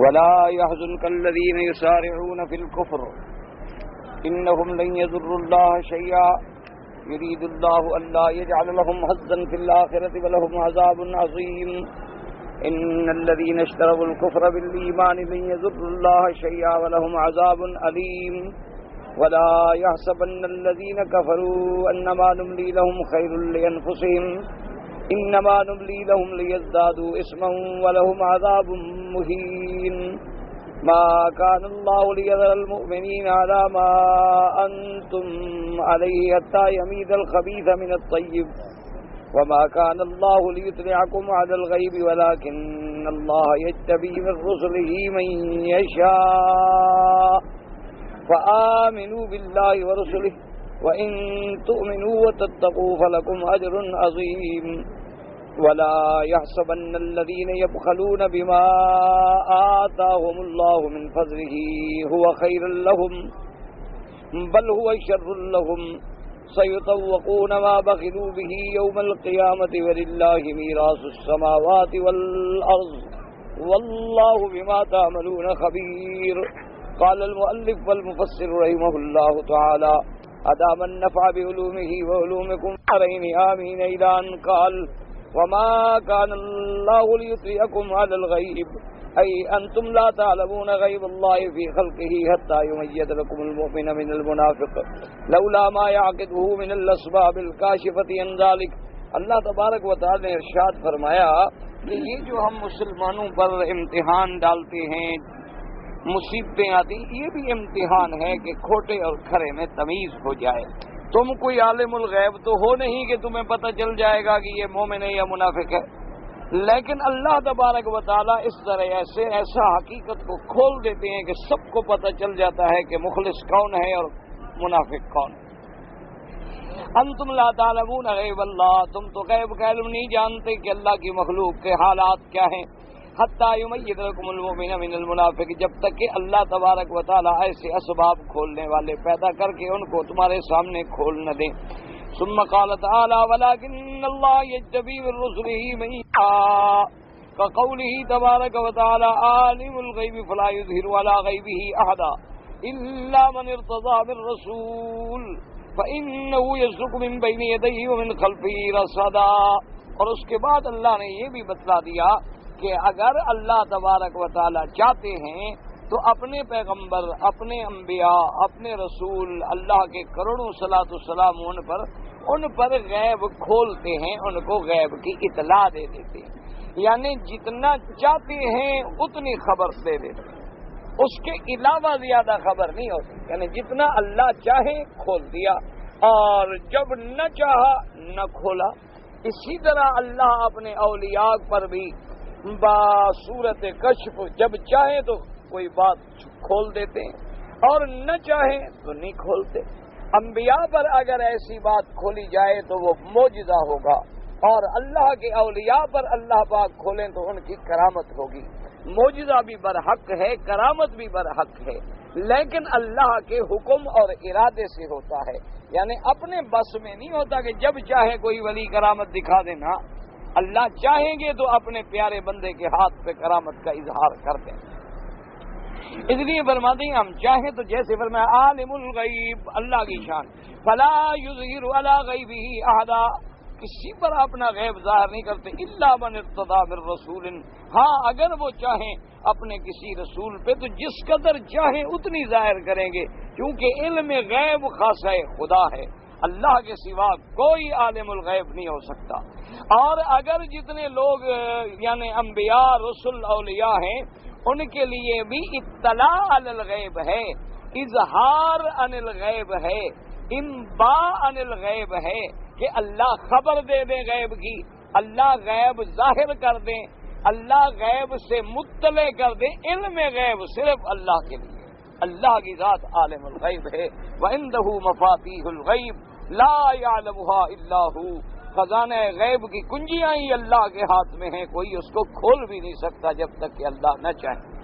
ولا يحزنك الذين يسارعون في الكفر إنهم لن يضروا الله شيئا يريد الله ألا يجعل لهم حظا في الآخرة ولهم عذاب عظيم إن الذين اشتروا الكفر بالإيمان لن يضروا الله شيئا ولهم عذاب أليم ولا يحسبن الذين كفروا أنما نملي لهم خير لأنفسهم إنما نملي لهم ليزدادوا إثما ولهم عذاب مهين ما كان الله ليذر المؤمنين على ما أنتم عليه حتى يميز الخبيث من الطيب وما كان الله ليطلعكم على الغيب ولكن الله يجتبي من رسله من يشاء فآمنوا بالله ورسله وإن تؤمنوا وتتقوا فلكم أجر عظيم ولا يحسبن الذين يبخلون بما آتاهم الله من فضله هو خير لهم بل هو شر لهم سيطوقون ما بخلوا به يوم القيامة ولله ميراث السماوات والأرض والله بما تعملون خبير قال المؤلف والمفسر رحمه الله تعالى أدام النفع بعلومه وعلومكم علين آمين إلى أن قال وما كان الله ليطلعكم على الغيب أي أنتم لا تعلمون غيب الله في خلقه حتى يميز لكم المؤمن من المنافق لولا ما يعقده من الأسباب الكاشفة عن ذلك. اللہ تبارک و تعالی نے ارشاد فرمایا کہ یہ جو ہم مسلمانوں پر امتحان ڈالتے ہیں، مصیبتیں آتی، یہ بھی امتحان ہے کہ کھوٹے اور کھرے میں تمیز ہو جائے. تم کوئی عالم الغیب تو ہو نہیں کہ تمہیں پتہ چل جائے گا کہ یہ مومن ہے یا منافق ہے، لیکن اللہ تبارک و تعالیٰ اس طرح ایسا حقیقت کو کھول دیتے ہیں کہ سب کو پتہ چل جاتا ہے کہ مخلص کون ہے اور منافق کون ہے. انتم لا تعلمون غیب اللہ، تم تو غیب کا علم نہیں جانتے کہ اللہ کی مخلوق کے حالات کیا ہیں. حتی یمیز لکم المؤمن من المنافق، جب تک کہ اللہ تبارک و تعالیٰ ایسے اسباب کھولنے والے پیدا کر کے ان کو تمہارے سامنے کھول نہ دیں. ثم قال تعالی ولكن الله يجتبي من رسله من يشاء كقوله تبارك وتعالى عالم الغيب فلا يظهر على غيبه احدا الا من ارتضى من رسول فانه يسلك من بين يديه ومن خلفه رصدا. اور اس کے بعد اللہ نے یہ بھی بتلا دیا کہ اگر اللہ تبارک و تعالی چاہتے ہیں تو اپنے پیغمبر، اپنے انبیاء، اپنے رسول، اللہ کے کروڑوں صلاۃ والسلام ان پر غیب کھولتے ہیں، ان کو غیب کی اطلاع دے دیتے ہیں. یعنی جتنا چاہتے ہیں اتنی خبر دے دیتے ہیں، اس کے علاوہ زیادہ خبر نہیں ہوتی. یعنی جتنا اللہ چاہے کھول دیا اور جب نہ چاہا نہ کھولا. اسی طرح اللہ اپنے اولیاء پر بھی بصورت کشف جب چاہے تو کوئی بات کھول دیتے ہیں اور نہ چاہیں تو نہیں کھولتے. انبیاء پر اگر ایسی بات کھولی جائے تو وہ معجزہ ہوگا، اور اللہ کے اولیاء پر اللہ پاک کھولیں تو ان کی کرامت ہوگی. معجزہ بھی برحق ہے، کرامت بھی برحق ہے، لیکن اللہ کے حکم اور ارادے سے ہوتا ہے. یعنی اپنے بس میں نہیں ہوتا کہ جب چاہے کوئی ولی کرامت دکھا دینا. اللہ چاہیں گے تو اپنے پیارے بندے کے ہاتھ پہ کرامت کا اظہار کر دیں. اس لیے فرماتے ہیں ہم چاہیں تو جیسے فرمایا عالم الغیب، اللہ کی شان، فلا یظہر علی غیبہ احدا، کسی پر اپنا غیب ظاہر نہیں کرتے، الا من ارتضی من رسول، ہاں اگر وہ چاہیں اپنے کسی رسول پہ تو جس قدر چاہیں اتنی ظاہر کریں گے، کیونکہ علم غیب خاصہ خدا ہے، اللہ کے سوا کوئی عالم الغیب نہیں ہو سکتا. اور اگر جتنے لوگ یعنی انبیاء، رسل، اولیاء ہیں ان کے لیے بھی اطلاع عن الغیب ہے، اظہار عن الغیب ہے، انباء عن الغیب ہے کہ اللہ خبر دے دیں غیب کی، اللہ غیب ظاہر کر دیں، اللہ غیب سے مطلع کر دیں. علم غیب صرف اللہ کے لیے، اللہ کی ذات عالم الغیب ہے. وعنده مفاتیح الغیب لا يعلمها الا هو، خزانہ غیب کی کنجیاں ہی اللہ کے ہاتھ میں ہیں، کوئی اس کو کھول بھی نہیں سکتا جب تک کہ اللہ نہ چاہے.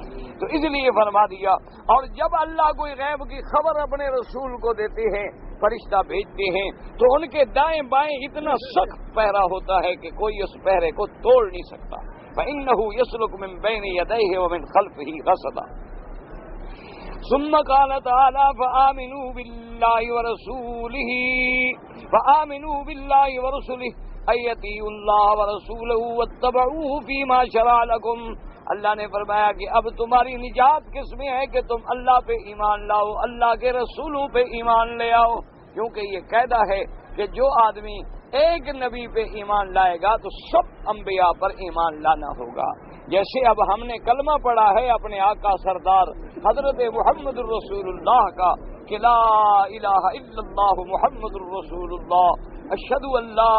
تو اس لیے فرما دیا. اور جب اللہ کوئی غیب کی خبر اپنے رسول کو دیتے ہیں، فرشتہ بھیجتے ہیں، تو ان کے دائیں بائیں اتنا سخت پہرا ہوتا ہے کہ کوئی اس پہرے کو توڑ نہیں سکتا. فإنه يسلك من بين يديه ومن خلفه رصدا. ثم قال تعالى فآمنوا بالله ورسله أن يطيعوا الله ورسوله واتبعوه فيما شرع لكم. اللہ نے فرمایا کہ اب تمہاری نجات کس میں ہے کہ تم اللہ پہ ایمان لاؤ، اللہ کے رسولوں پہ ایمان لے آؤ، کیونکہ یہ قاعدہ ہے کہ جو آدمی ایک نبی پہ ایمان لائے گا تو سب انبیاء پر ایمان لانا ہوگا. جیسے اب ہم نے کلمہ پڑھا ہے اپنے آقا سردار حضرت محمد الرسول اللہ کا کہ لا الہ الا اللہ محمد الرسول اللہ اشہد ان لا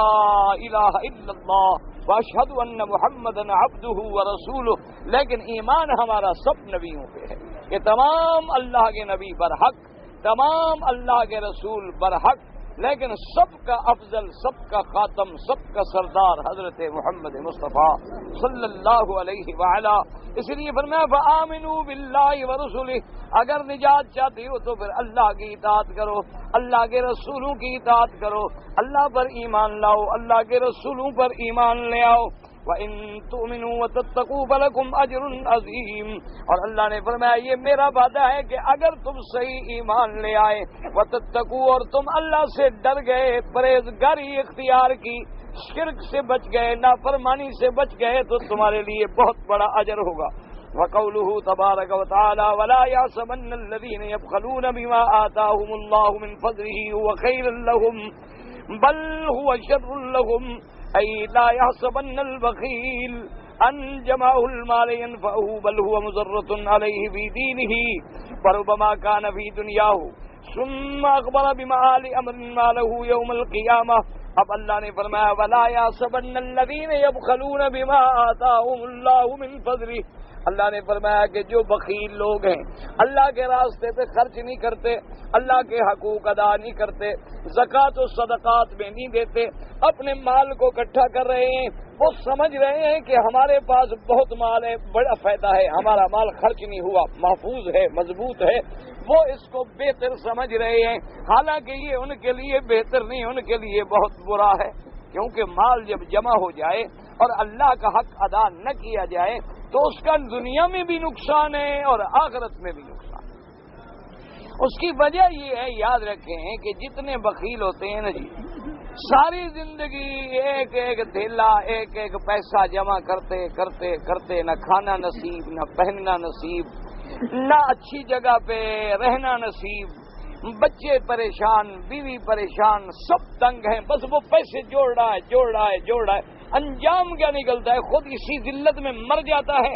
الہ الا اللہ واشہد ان محمدًا عبدہ ورسولہ، لیکن ایمان ہمارا سب نبیوں پہ ہے کہ تمام اللہ کے نبی برحق، تمام اللہ کے رسول برحق، لیکن سب کا افضل، سب کا خاتم، سب کا سردار حضرت محمد مصطفیٰ صلی اللہ علیہ وآلہ. اس لیے فرمایا فآمنوا باللہ ورسلہ، اگر نجات چاہتے ہو تو پھر اللہ کی اطاعت کرو، اللہ کے رسولوں کی اطاعت کرو، اللہ پر ایمان لاؤ، اللہ کے رسولوں پر ایمان لے آؤ. وَإِن تُؤْمِنُوا وَتَتَّقُوا فَلَكُمْ أَجْرٌ عَظِيمٌ، اور اللہ نے فرمایا یہ میرا وعدہ ہے کہ اگر تم صحیح ایمان لے آئے، وَتَتَّقُوا، اور تم اللہ سے ڈر گئے، پرہیزگاری اختیار کی، شرک سے بچ گئے، نافرمانی سے بچ گئے، تو تمہارے لیے بہت بڑا اجر ہوگا. وَقَوْلُهُ تَبَارَكَ وَتَعَالَى وَلَا يَحْسَبَنَّ الَّذِينَ يَبْخَلُونَ بِمَا آتَاهُمُ اللَّهُ مِنْ فَضْلِهِ هُوَ خَيْرٌ لَّهُمْ بَلْ هُوَ شَرٌّ لَّهُمْ أي لا يحسبن البخيل أن جمعه المال ينفعه بل هو مضرة عليه في دينه فربما كان في دنياه ثم أخبر بمعال أمر ما له يوم القيامة. اب اللہ نے فرمایا ولا يحسبن الذين يبخلون بما آتاهم الله من فضله، اللہ نے فرمایا کہ جو بخیل لوگ ہیں، اللہ کے راستے پہ خرچ نہیں کرتے، اللہ کے حقوق ادا نہیں کرتے، زکوٰۃ و صدقات میں نہیں دیتے، اپنے مال کو اکٹھا کر رہے ہیں، وہ سمجھ رہے ہیں کہ ہمارے پاس بہت مال ہے، بڑا فائدہ ہے، ہمارا مال خرچ نہیں ہوا، محفوظ ہے، مضبوط ہے، وہ اس کو بہتر سمجھ رہے ہیں، حالانکہ یہ ان کے لیے بہتر نہیں، ان کے لیے بہت برا ہے. کیونکہ مال جب جمع ہو جائے اور اللہ کا حق ادا نہ کیا جائے تو اس کا دنیا میں بھی نقصان ہے اور آخرت میں بھی نقصان ہے. اس کی وجہ یہ ہے، یاد رکھیں کہ جتنے بخیل ہوتے ہیں نا جی، ساری زندگی ایک ایک دھیلا، ایک ایک پیسہ جمع کرتے کرتے کرتے، نہ کھانا نصیب، نہ پہننا نصیب، نہ اچھی جگہ پہ رہنا نصیب، بچے پریشان، بیوی پریشان، سب تنگ ہیں، بس وہ پیسے جوڑ رہا ہے، انجام کیا نکلتا ہے؟ خود اسی ذلت میں مر جاتا ہے،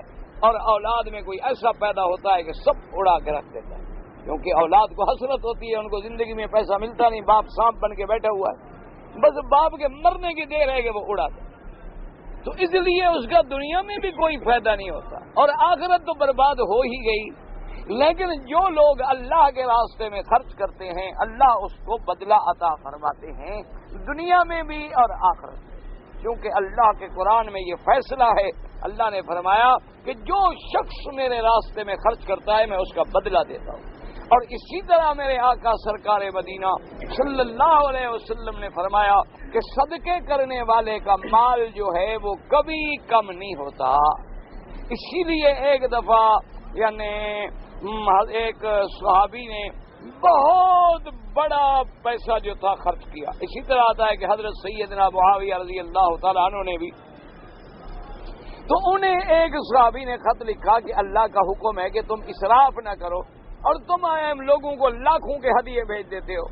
اور اولاد میں کوئی ایسا پیدا ہوتا ہے کہ سب اڑا کے رکھ دیتا ہے، کیونکہ اولاد کو حسرت ہوتی ہے، ان کو زندگی میں پیسہ ملتا نہیں، باپ سانپ بن کے بیٹھا ہوا ہے، بس باپ کے مرنے کی دیر ہے کہ وہ اڑا دے، تو اس لیے اس کا دنیا میں بھی کوئی فائدہ نہیں ہوتا، اور آخرت تو برباد ہو ہی گئی. لیکن جو لوگ اللہ کے راستے میں خرچ کرتے ہیں، اللہ اس کو بدلہ عطا فرماتے ہیں، دنیا میں بھی اور آخرت میں. کیونکہ اللہ کے قرآن میں یہ فیصلہ ہے، اللہ نے فرمایا کہ جو شخص میرے راستے میں خرچ کرتا ہے میں اس کا بدلہ دیتا ہوں. اور اسی طرح میرے آقا سرکار مدینہ صلی اللہ علیہ وسلم نے فرمایا کہ صدقے کرنے والے کا مال جو ہے وہ کبھی کم نہیں ہوتا. اسی لیے ایک دفعہ یعنی ایک صحابی نے بہت بڑا پیسہ جو تھا خرچ کیا. اسی طرح آتا ہے کہ حضرت سیدنا معاویہ رضی اللہ تعالیٰ عنہ نے بھی، تو انہیں ایک صحابی نے خط لکھا کہ اللہ کا حکم ہے کہ تم اسراف نہ کرو، اور تم لوگوں کو لاکھوں کے ہدیے بھیج دیتے ہو،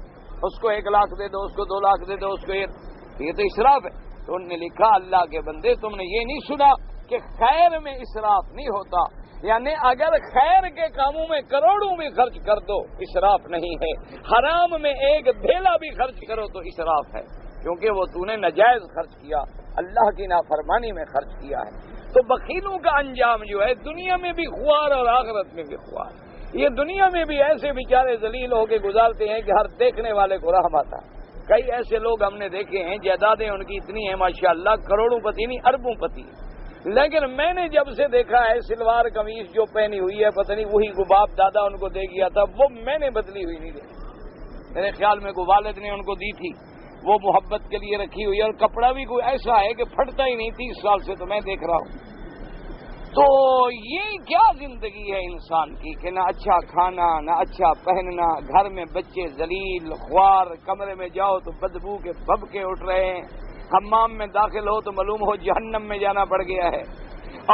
اس کو 1 لاکھ دے دو، اس کو 2 لاکھ دے دو، اس کو یہ تو اسراف ہے. تو انہوں نے لکھا اللہ کے بندے تم نے یہ نہیں سنا کہ خیر میں اسراف نہیں ہوتا، یعنی اگر خیر کے کاموں میں کروڑوں بھی خرچ کر دو اسراف نہیں ہے، حرام میں ایک دھیلا بھی خرچ کرو تو اسراف ہے، کیونکہ وہ تو نے ناجائز خرچ کیا، اللہ کی نافرمانی میں خرچ کیا ہے. تو بخیلوں کا انجام جو ہے دنیا میں بھی خوار اور آخرت میں بھی خوار. یہ دنیا میں بھی ایسے بیچارے ذلیل ہو کے گزارتے ہیں کہ ہر دیکھنے والے کو رحم آتا ہے. کئی ایسے لوگ ہم نے دیکھے ہیں، جائیدادیں ان کی اتنی ہیں ماشاءاللہ، کروڑوں پتی نہیں اربوں پتی، لیکن میں نے جب سے دیکھا ہے سلوار قمیص جو پہنی ہوئی ہے پتہ نہیں وہی کو باپ دادا ان کو دے گیا تھا، وہ میں نے بدلی ہوئی نہیں دیکھی. میرے خیال میں کو والد نے ان کو دی تھی، وہ محبت کے لیے رکھی ہوئی ہے، اور کپڑا بھی کوئی ایسا ہے کہ پھٹتا ہی نہیں. 30 سال سے تو میں دیکھ رہا ہوں تو یہ کیا زندگی ہے انسان کی کہ نہ اچھا کھانا، نہ اچھا پہننا، گھر میں بچے ذلیل خوار، کمرے میں جاؤ تو بدبو کے بھبکے اٹھ رہے ہیں، حمام میں داخل ہو تو معلوم ہو جہنم میں جانا پڑ گیا ہے،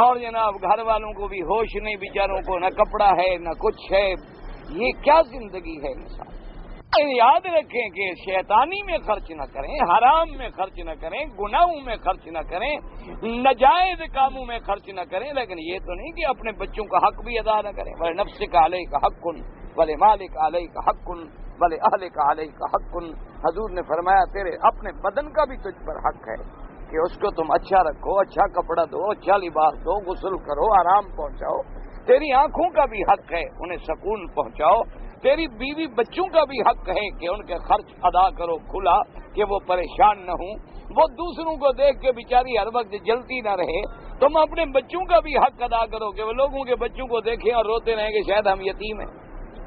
اور جناب گھر والوں کو بھی ہوش نہیں بیچاروں کو، نہ کپڑا ہے نہ کچھ ہے۔ یہ کیا زندگی ہے انسان؟ یاد رکھیں کہ شیطانی میں خرچ نہ کریں، حرام میں خرچ نہ کریں، گناہوں میں خرچ نہ کریں، ناجائز کاموں میں خرچ نہ کریں، لیکن یہ تو نہیں کہ اپنے بچوں کا حق بھی ادا نہ کریں۔ بھلے نفس کا علیہ کا حق کن، بھلے مالک علیہ کا حق کن، بھلے اہل کا علیہ کا حق کن۔ حضور نے فرمایا تیرے اپنے بدن کا بھی تجھ پر حق ہے کہ اس کو تم اچھا رکھو، اچھا کپڑا دو، اچھا لباس دو، غسل کرو، آرام پہنچاؤ۔ تیری آنکھوں کا بھی حق ہے انہیں سکون پہنچاؤ۔ تیری بیوی بچوں کا بھی حق ہے کہ ان کے خرچ ادا کرو کھلا، کہ وہ پریشان نہ ہوں، وہ دوسروں کو دیکھ کے بیچاری ہر وقت جلتی نہ رہے۔ تم اپنے بچوں کا بھی حق ادا کرو کہ وہ لوگوں کے بچوں کو دیکھیں اور روتے رہیں کہ شاید ہم یتیم ہیں،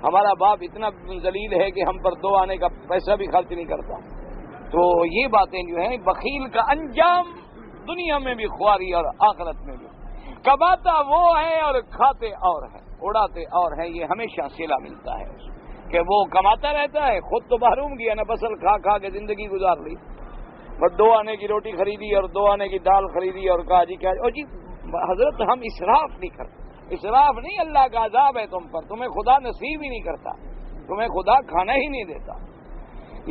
ہمارا باپ اتنا ذلیل ہے کہ ہم پر دو آنے کا پیسہ بھی خرچ نہیں کرتا۔ تو یہ باتیں جو ہیں، بخیل کا انجام دنیا میں بھی خواری اور آخرت میں بھی۔ کماتا وہ ہے اور کھاتے اور ہیں، اڑاتے اور ہیں، یہ ہمیشہ صلہ ملتا ہے کہ وہ کماتا رہتا ہے، خود تو محروم گیا نہ، بسل کھا کھا کے زندگی گزار لی، بس 2 آنے کی روٹی خریدی اور 2 آنے کی دال خریدی اور کہا جی کیا جی حضرت ہم اسراف نہیں کرتے، اسراف نہیں، اللہ کا عذاب ہے تم پر، تمہیں خدا نصیب ہی نہیں کرتا، تمہیں خدا کھانا ہی نہیں دیتا۔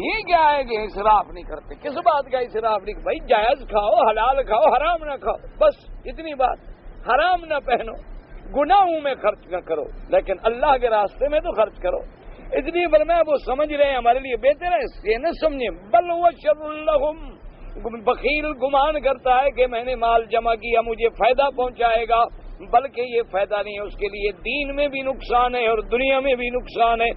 یہ کیا ہے کہ اسراف نہیں کرتے؟ کس بات کا اسراف نہیں؟ بھائی جائز کھاؤ، حلال کھاؤ، حرام نہ کھاؤ، بس اتنی بات۔ حرام نہ پہنو، گناہوں میں خرچ نہ کرو، لیکن اللہ کے راستے میں تو خرچ کرو۔ اتنی فرمایا وہ سمجھ رہے ہیں ہمارے لیے بہتر ہے، یہ نہ سمجھیں بل هو شر لهم۔ بخیل گمان کرتا ہے کہ میں نے مال جمع کیا مجھے فائدہ پہنچائے گا، بلکہ یہ فائدہ نہیں ہے، اس کے لیے دین میں بھی نقصان ہے اور دنیا میں بھی نقصان ہے۔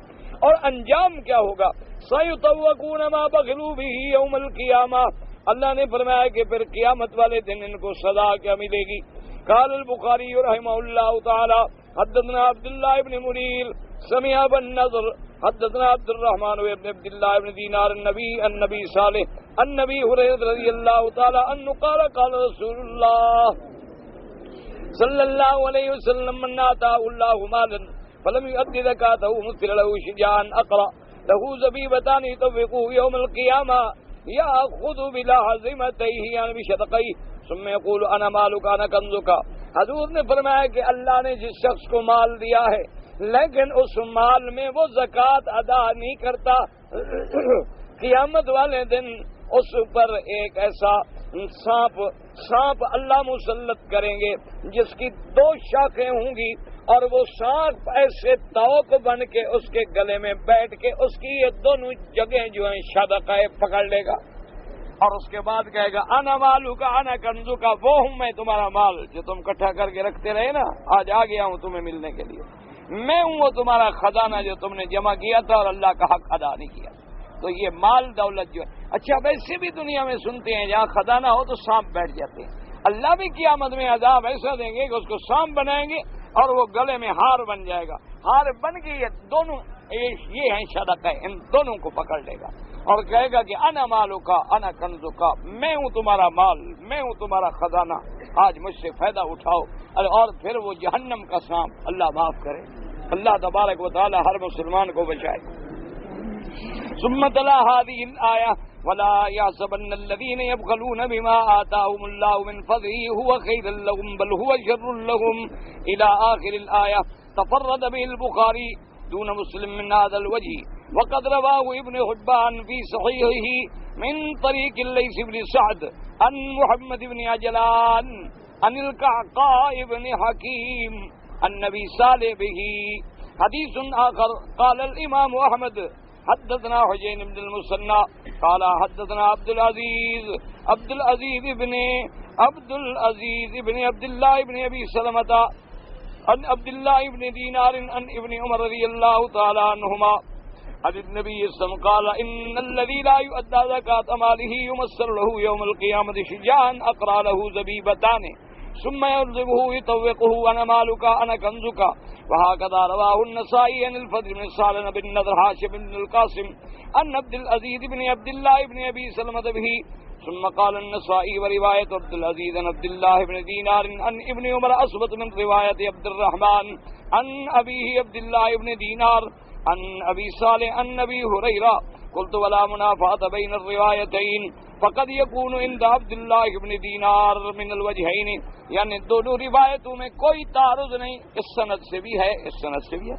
اور انجام کیا ہوگا؟ سَيُطَوَّقُونَ مَا بَخِلُوا بِهِ يَوْمَ الْقِيَامَةِ۔ اللہ نے فرمایا کہ پھر قیامت والے دن ان کو سزا کیا ملے گی۔ قال البخاری رحمہ اللہ تعالی حدثنا عبداللہ ابن منیر سمع بن نضر حدثنا عبد الرحمن بن عبد الله بن دینار النبی صالح النبی ہریرہ رضی اللہ تعالی عنہ قال قال رسول اللہ صلی اللہ علیہ وسلم من آتاه الله مالا فلم يؤد زكاته مثل له شجاعا اقرا له زبيبتان يطوقه يوم القيامة يأخذ بلازمتيه يعني بشدقيه ثم يقول انا مالك انا کنزک۔ حضور نے فرمایا کہ اللہ نے جس شخص کو مال دیا ہے لیکن اس مال میں وہ زکوٰۃ ادا نہیں کرتا، قیامت والے دن اس پر ایک ایسا سانپ اللہ مسلط کریں گے جس کی 2 شاخیں ہوں گی، اور وہ سانپ ایسے توق بن کے اس کے گلے میں بیٹھ کے اس کی یہ دونوں جگہیں جو ہیں شدقہ پکڑ لے گا، اور اس کے بعد کہے گا انا مالو کا انا کنزو کا، وہ ہوں میں تمہارا مال جو تم اکٹھا کر کے رکھتے رہے نا، آج آ گیا ہوں تمہیں ملنے کے لیے، میں ہوں وہ تمہارا خزانہ جو تم نے جمع کیا تھا اور اللہ کا حق ادا نہیں کیا۔ تو یہ مال دولت جو ہے، اچھا ویسے بھی دنیا میں سنتے ہیں جہاں خزانہ ہو تو سانپ بیٹھ جاتے ہیں، اللہ بھی قیامت میں عذاب ایسا دیں گے کہ اس کو سانپ بنائیں گے اور وہ گلے میں ہار بن جائے گا، ہار بن کے یہ دونوں یہ ہیں صدقہ، ان دونوں کو پکڑ لے گا اور کہے گا کہ انا مالو کا انا کنزو کا، میں ہوں تمہارا مال، میں ہوں تمہارا خزانہ، آج مجھ سے فائدہ اٹھاؤ۔ اور پھر وہ جہنم کا سانپ، اللہ معاف کرے، اللہ تبارک و تعالی ہر مسلمان کو بچائے۔ ثم تلا هذه الآية ولا يحسبن الذين يبخلون بما آتاهم الله من فضله هو خير لهم بل هو شر لهم إلى آخر الآية۔ تفرد به البخاري دون مسلم من هذا الوجه، وقد رواه ابن حبان في صحيحه من طريق الليث بن سعد عن محمد بن عجلان عن القعقاع بن حكيم النبي صالح به۔ حديث آخر قال الإمام أحمد حدثنا حجين بن المثنى قال حدثنا عبد العزيز بن عبد الله بن ابي سلمة عن عبد الله بن دينار عن ابن عمر رضي الله تعالى عنهما عن النبي صلى الله عليه وسلم قال ان الذي لا يؤدى زكاة ماله يمثل له يوم القيامة شجاعا اقرا له زبيبتان ثم يرزقه يطوقه انا مالك انا کنزک۔ وهكذا رواه النسائي عن الفضل بن سالم بن نضر هاشم بن القاسم عن عبد العزيز بن عبد الله بن ابي سلمة به ثم قال النسائي ورواية عبد العزيز عن عبد الله بن دينار عن ابن عمر أثبت من رواية عبد الرحمن عن أبيه عبد الله بن دينار عن أبي صالح عن أبي هريرة قلت ولا منافاة بين الروايتين فقد يكون عند عبد الله بن دينار من الوجهين، یعنی دونوں روایتوں میں کوئی تعارض نہیں، اس سند سے بھی ہے اس سند سے بھی ہے۔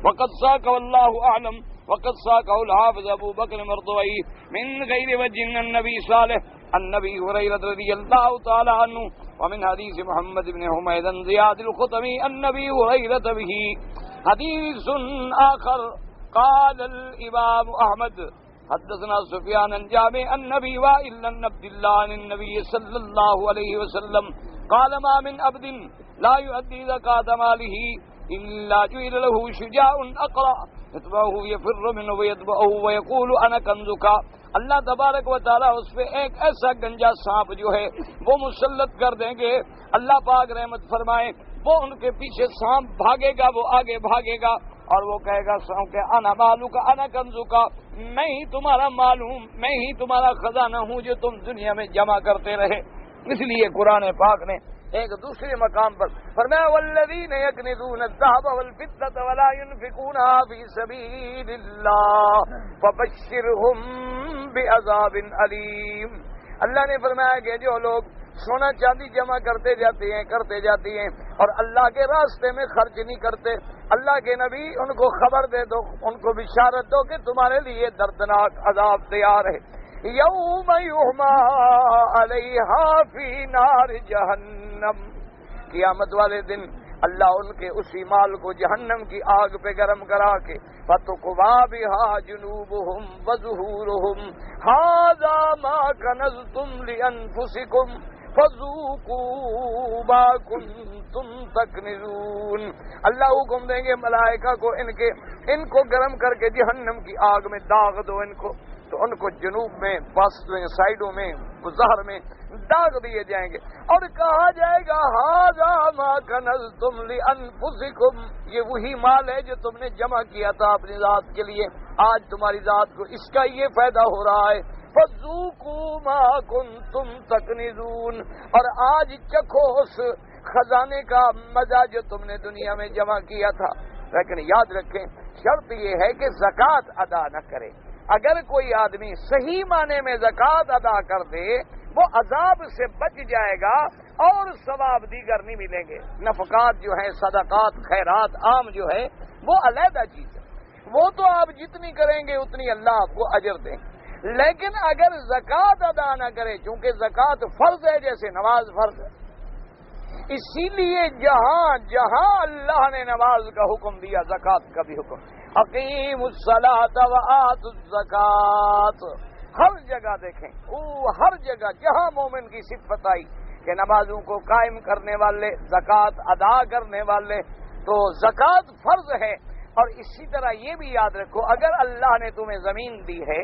وقد ساق والله اعلم وقد ساقه الحافظ ابو بکر مرضوی من غیر وجه النبی صالح النبی هريرة رضی اللہ تعالی عنہ ومن حدیث محمد بن حمید زیاد الخطمی النبی هريرة به۔ حدیث آخر قال الامام احمد حدثنا سفیان الجامع النبی وائل عن عبد الله عن النبي صلی اللہ علیہ وسلم قال ما من عبد لا يؤدي زكاة ماله إلا جعل له شجاع أقرع يتبعه يفر منه ويتبعه ويقول أنا كنزك۔ اللہ تبارک و تعالیٰ اس پہ ایک ایسا گنجا سانپ جو ہے وہ مسلط کر دیں گے، اللہ پاک رحمت فرمائے، وہ ان کے پیچھے سانپ بھاگے گا، وہ آگے بھاگے گا اور وہ کہے گا سانپ کہ انا مالو کا انا کنزو کا، میں ہی تمہارا مال ہوں، میں ہی تمہارا خزانہ ہوں جو تم دنیا میں جمع کرتے رہے۔ اس لیے قرآن پاک نے ایک دوسرے مقام پر فرمایا والذین یکنزون الذهب والفضة ولا ينفقونها في سبيل الله فبشرهم بعذاب علیم۔ اللہ نے فرمایا کہ جو لوگ سونا چاندی جمع کرتے جاتے ہیں اور اللہ کے راستے میں خرچ نہیں کرتے، اللہ کے نبی ان کو خبر دے دو، ان کو بشارت دو کہ تمہارے لیے دردناک عذاب تیار ہے۔ یوم یحما علیہا فی نار جہنم، قیامت والے دن اللہ ان کے اسی مال کو جہنم کی آگ پہ گرم کرا کے فتقوا بہا جنوبہم وظہورہم ھذا ما کنزتم لانفسکم فذوقوا ما کنتم تکنزون۔ اللہ حکم دیں گے ملائکہ کو ان کو گرم کر کے جہنم کی آگ میں داغ دو ان کو، تو ان کو جنوب میں وسط میں سائڈوں میں ظہر میں داغ دیے جائیں گے اور کہا جائے گا ھذا ما کنزتم لانفسکم، یہ وہی مال ہے جو تم نے جمع کیا تھا اپنی ذات کے لیے، آج تمہاری ذات کو اس کا یہ فائدہ ہو رہا ہے۔ فذوقوا ما کنتم تکنزون، اور آج چکھو اس خزانے کا مزہ جو تم نے دنیا میں جمع کیا تھا۔ لیکن یاد رکھیں شرط یہ ہے کہ زکوٰۃ ادا نہ کرے۔ اگر کوئی آدمی صحیح معنی میں زکوٰۃ ادا کر دے وہ عذاب سے بچ جائے گا اور ثواب دیگر نہیں ملیں گے۔ نفقات جو ہیں، صدقات، خیرات عام جو ہے وہ علیحدہ چیز ہے، وہ تو آپ جتنی کریں گے اتنی اللہ آپ کو اجر دیں، لیکن اگر زکوٰۃ ادا نہ کرے، چونکہ زکوٰۃ فرض ہے جیسے نماز فرض ہے، اسی لیے جہاں جہاں اللہ نے نماز کا حکم دیا زکوٰۃ کا بھی حکم، اقیم الصلاۃ وآتوا الزکاۃ، ہر جگہ دیکھیں ہر جگہ جہاں مومن کی صفت آئی کہ نمازوں کو قائم کرنے والے، زکوٰۃ ادا کرنے والے، تو زکوٰۃ فرض ہے۔ اور اسی طرح یہ بھی یاد رکھو اگر اللہ نے تمہیں زمین دی ہے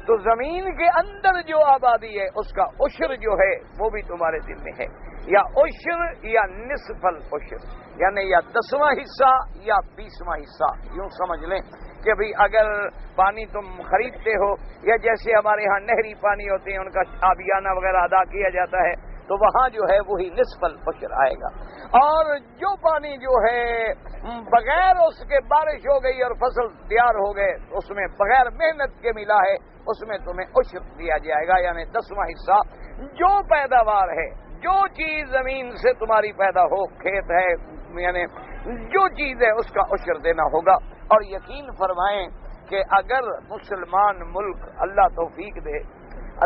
تو زمین کے اندر جو آبادی ہے اس کا عشر جو ہے وہ بھی تمہارے ذمہ ہے، یا عشر یا نصف العشر، یعنی یا 10واں حصہ یا 20واں حصہ، یوں سمجھ لیں کہ بھئی اگر پانی تم خریدتے ہو یا جیسے ہمارے ہاں نہری پانی ہوتے ہیں ان کا آبیانہ وغیرہ ادا کیا جاتا ہے تو وہاں جو ہے وہی نصف العشر آئے گا، اور جو پانی جو ہے بغیر اس کے بارش ہو گئی اور فصل تیار ہو گئے اس میں بغیر محنت کے ملا ہے اس میں تمہیں عشر دیا جائے گا، یعنی 10واں حصہ۔ جو پیداوار ہے، جو چیز زمین سے تمہاری پیدا ہو، کھیت ہے یعنی جو چیز ہے اس کا عشر دینا ہوگا۔ اور یقین فرمائیں کہ اگر مسلمان ملک اللہ توفیق دے،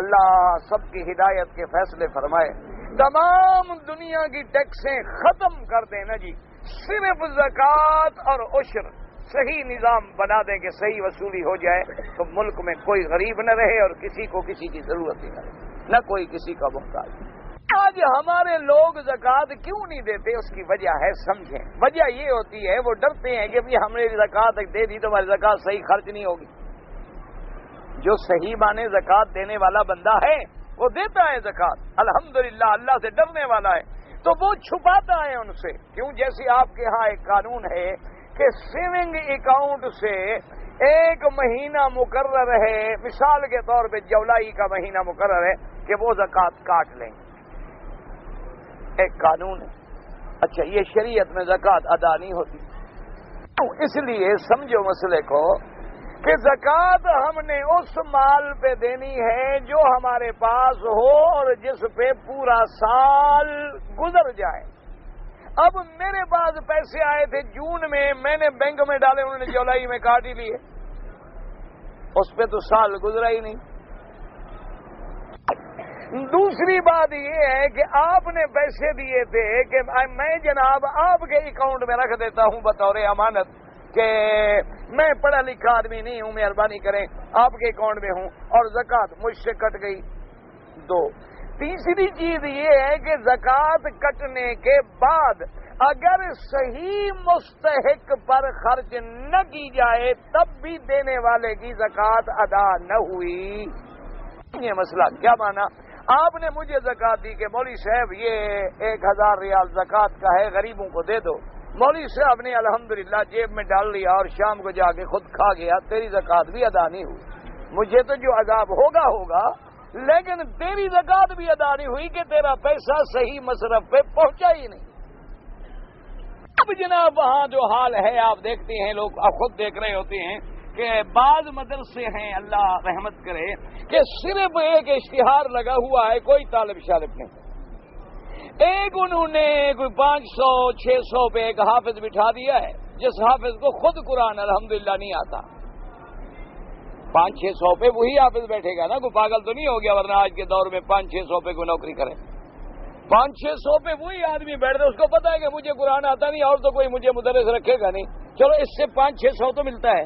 اللہ سب کی ہدایت کے فیصلے فرمائے، تمام دنیا کی ٹیکسیں ختم کر دیں نا جی، صرف زکوٰۃ اور عشر صحیح نظام بنا دیں کہ صحیح وصولی ہو جائے تو ملک میں کوئی غریب نہ رہے اور کسی کو کسی کی ضرورت ہی نہ رہے، نہ کوئی کسی کا محتاج۔ آج ہمارے لوگ زکوٰۃ کیوں نہیں دیتے اس کی وجہ ہے سمجھیں، وجہ یہ ہوتی ہے وہ ڈرتے ہیں کہ ہم نے زکوٰۃ دے دی تو ہماری زکوٰۃ صحیح خرچ نہیں ہوگی۔ جو صحیح معنی زکوٰۃ دینے والا بندہ ہے وہ دیتا ہے زکوٰۃ، الحمدللہ اللہ سے ڈرنے والا ہے، تو وہ چھپاتا ہے ان سے۔ کیوں؟ جیسے آپ کے ہاں ایک قانون ہے کہ سیونگ اکاؤنٹ سے ایک مہینہ مقرر ہے، مثال کے طور پہ جولائی کا مہینہ مقرر ہے، کہ وہ زکوٰۃ کاٹ لیں گے. ایک قانون ہے. اچھا یہ شریعت میں زکوٰۃ ادا نہیں ہوتی. اس لیے سمجھو مسئلے کو کہ زکوٰۃ ہم نے اس مال پہ دینی ہے جو ہمارے پاس ہو اور جس پہ پورا سال گزر جائے. اب میرے پاس پیسے آئے تھے جون میں نے بینک میں ڈالے, انہوں نے جولائی میں کاٹ ہی لیے, اس پہ تو سال گزرا ہی نہیں. دوسری بات یہ ہے کہ آپ نے پیسے دیے تھے کہ میں جناب آپ کے اکاؤنٹ میں رکھ دیتا ہوں بطور امانت کہ میں پڑھا لکھا آدمی نہیں ہوں, مہربانی کریں آپ کے اکاؤنٹ میں ہوں, اور زکوٰۃ مجھ سے کٹ گئی. 2. تیسری چیز یہ ہے کہ زکوٰۃ کٹنے کے بعد اگر صحیح مستحق پر خرچ نہ کی جائے تب بھی دینے والے کی زکوٰۃ ادا نہ ہوئی. یہ مسئلہ کیا مانا؟ آپ نے مجھے زکوٰۃ دی کہ مولوی صاحب یہ 1000 ریال زکوٰۃ کا ہے, غریبوں کو دے دو. مولوی صاحب نے الحمدللہ جیب میں ڈال لیا اور شام کو جا کے خود کھا گیا, تیری زکوٰۃ بھی ادا نہیں ہوئی. مجھے تو جو عذاب ہوگا لیکن تیری زکوٰۃ بھی ادا نہیں ہوئی کہ تیرا پیسہ صحیح مصرف پہ پہنچا ہی نہیں. اب جناب وہاں جو حال ہے آپ دیکھتے ہیں, لوگ آپ خود دیکھ رہے ہوتے ہیں کہ بعض مدرسے ہیں اللہ رحمت کرے کہ صرف ایک اشتہار لگا ہوا ہے, کوئی طالب شالب نہیں. ایک انہوں نے کوئی 500-600 پہ ایک حافظ بٹھا دیا ہے جس حافظ کو خود قرآن الحمدللہ نہیں آتا. 500-600 پہ وہی حافظ بیٹھے گا نا, کوئی پاگل تو نہیں ہو گیا, ورنہ آج کے دور میں 500-600 پہ کوئی نوکری کرے. 500-600 پہ وہی آدمی بیٹھ رہے, اس کو پتا ہے کہ مجھے قرآن آتا نہیں اور تو کوئی مجھے مدرس رکھے گا نہیں, چلو اس سے 500-600 تو ملتا ہے,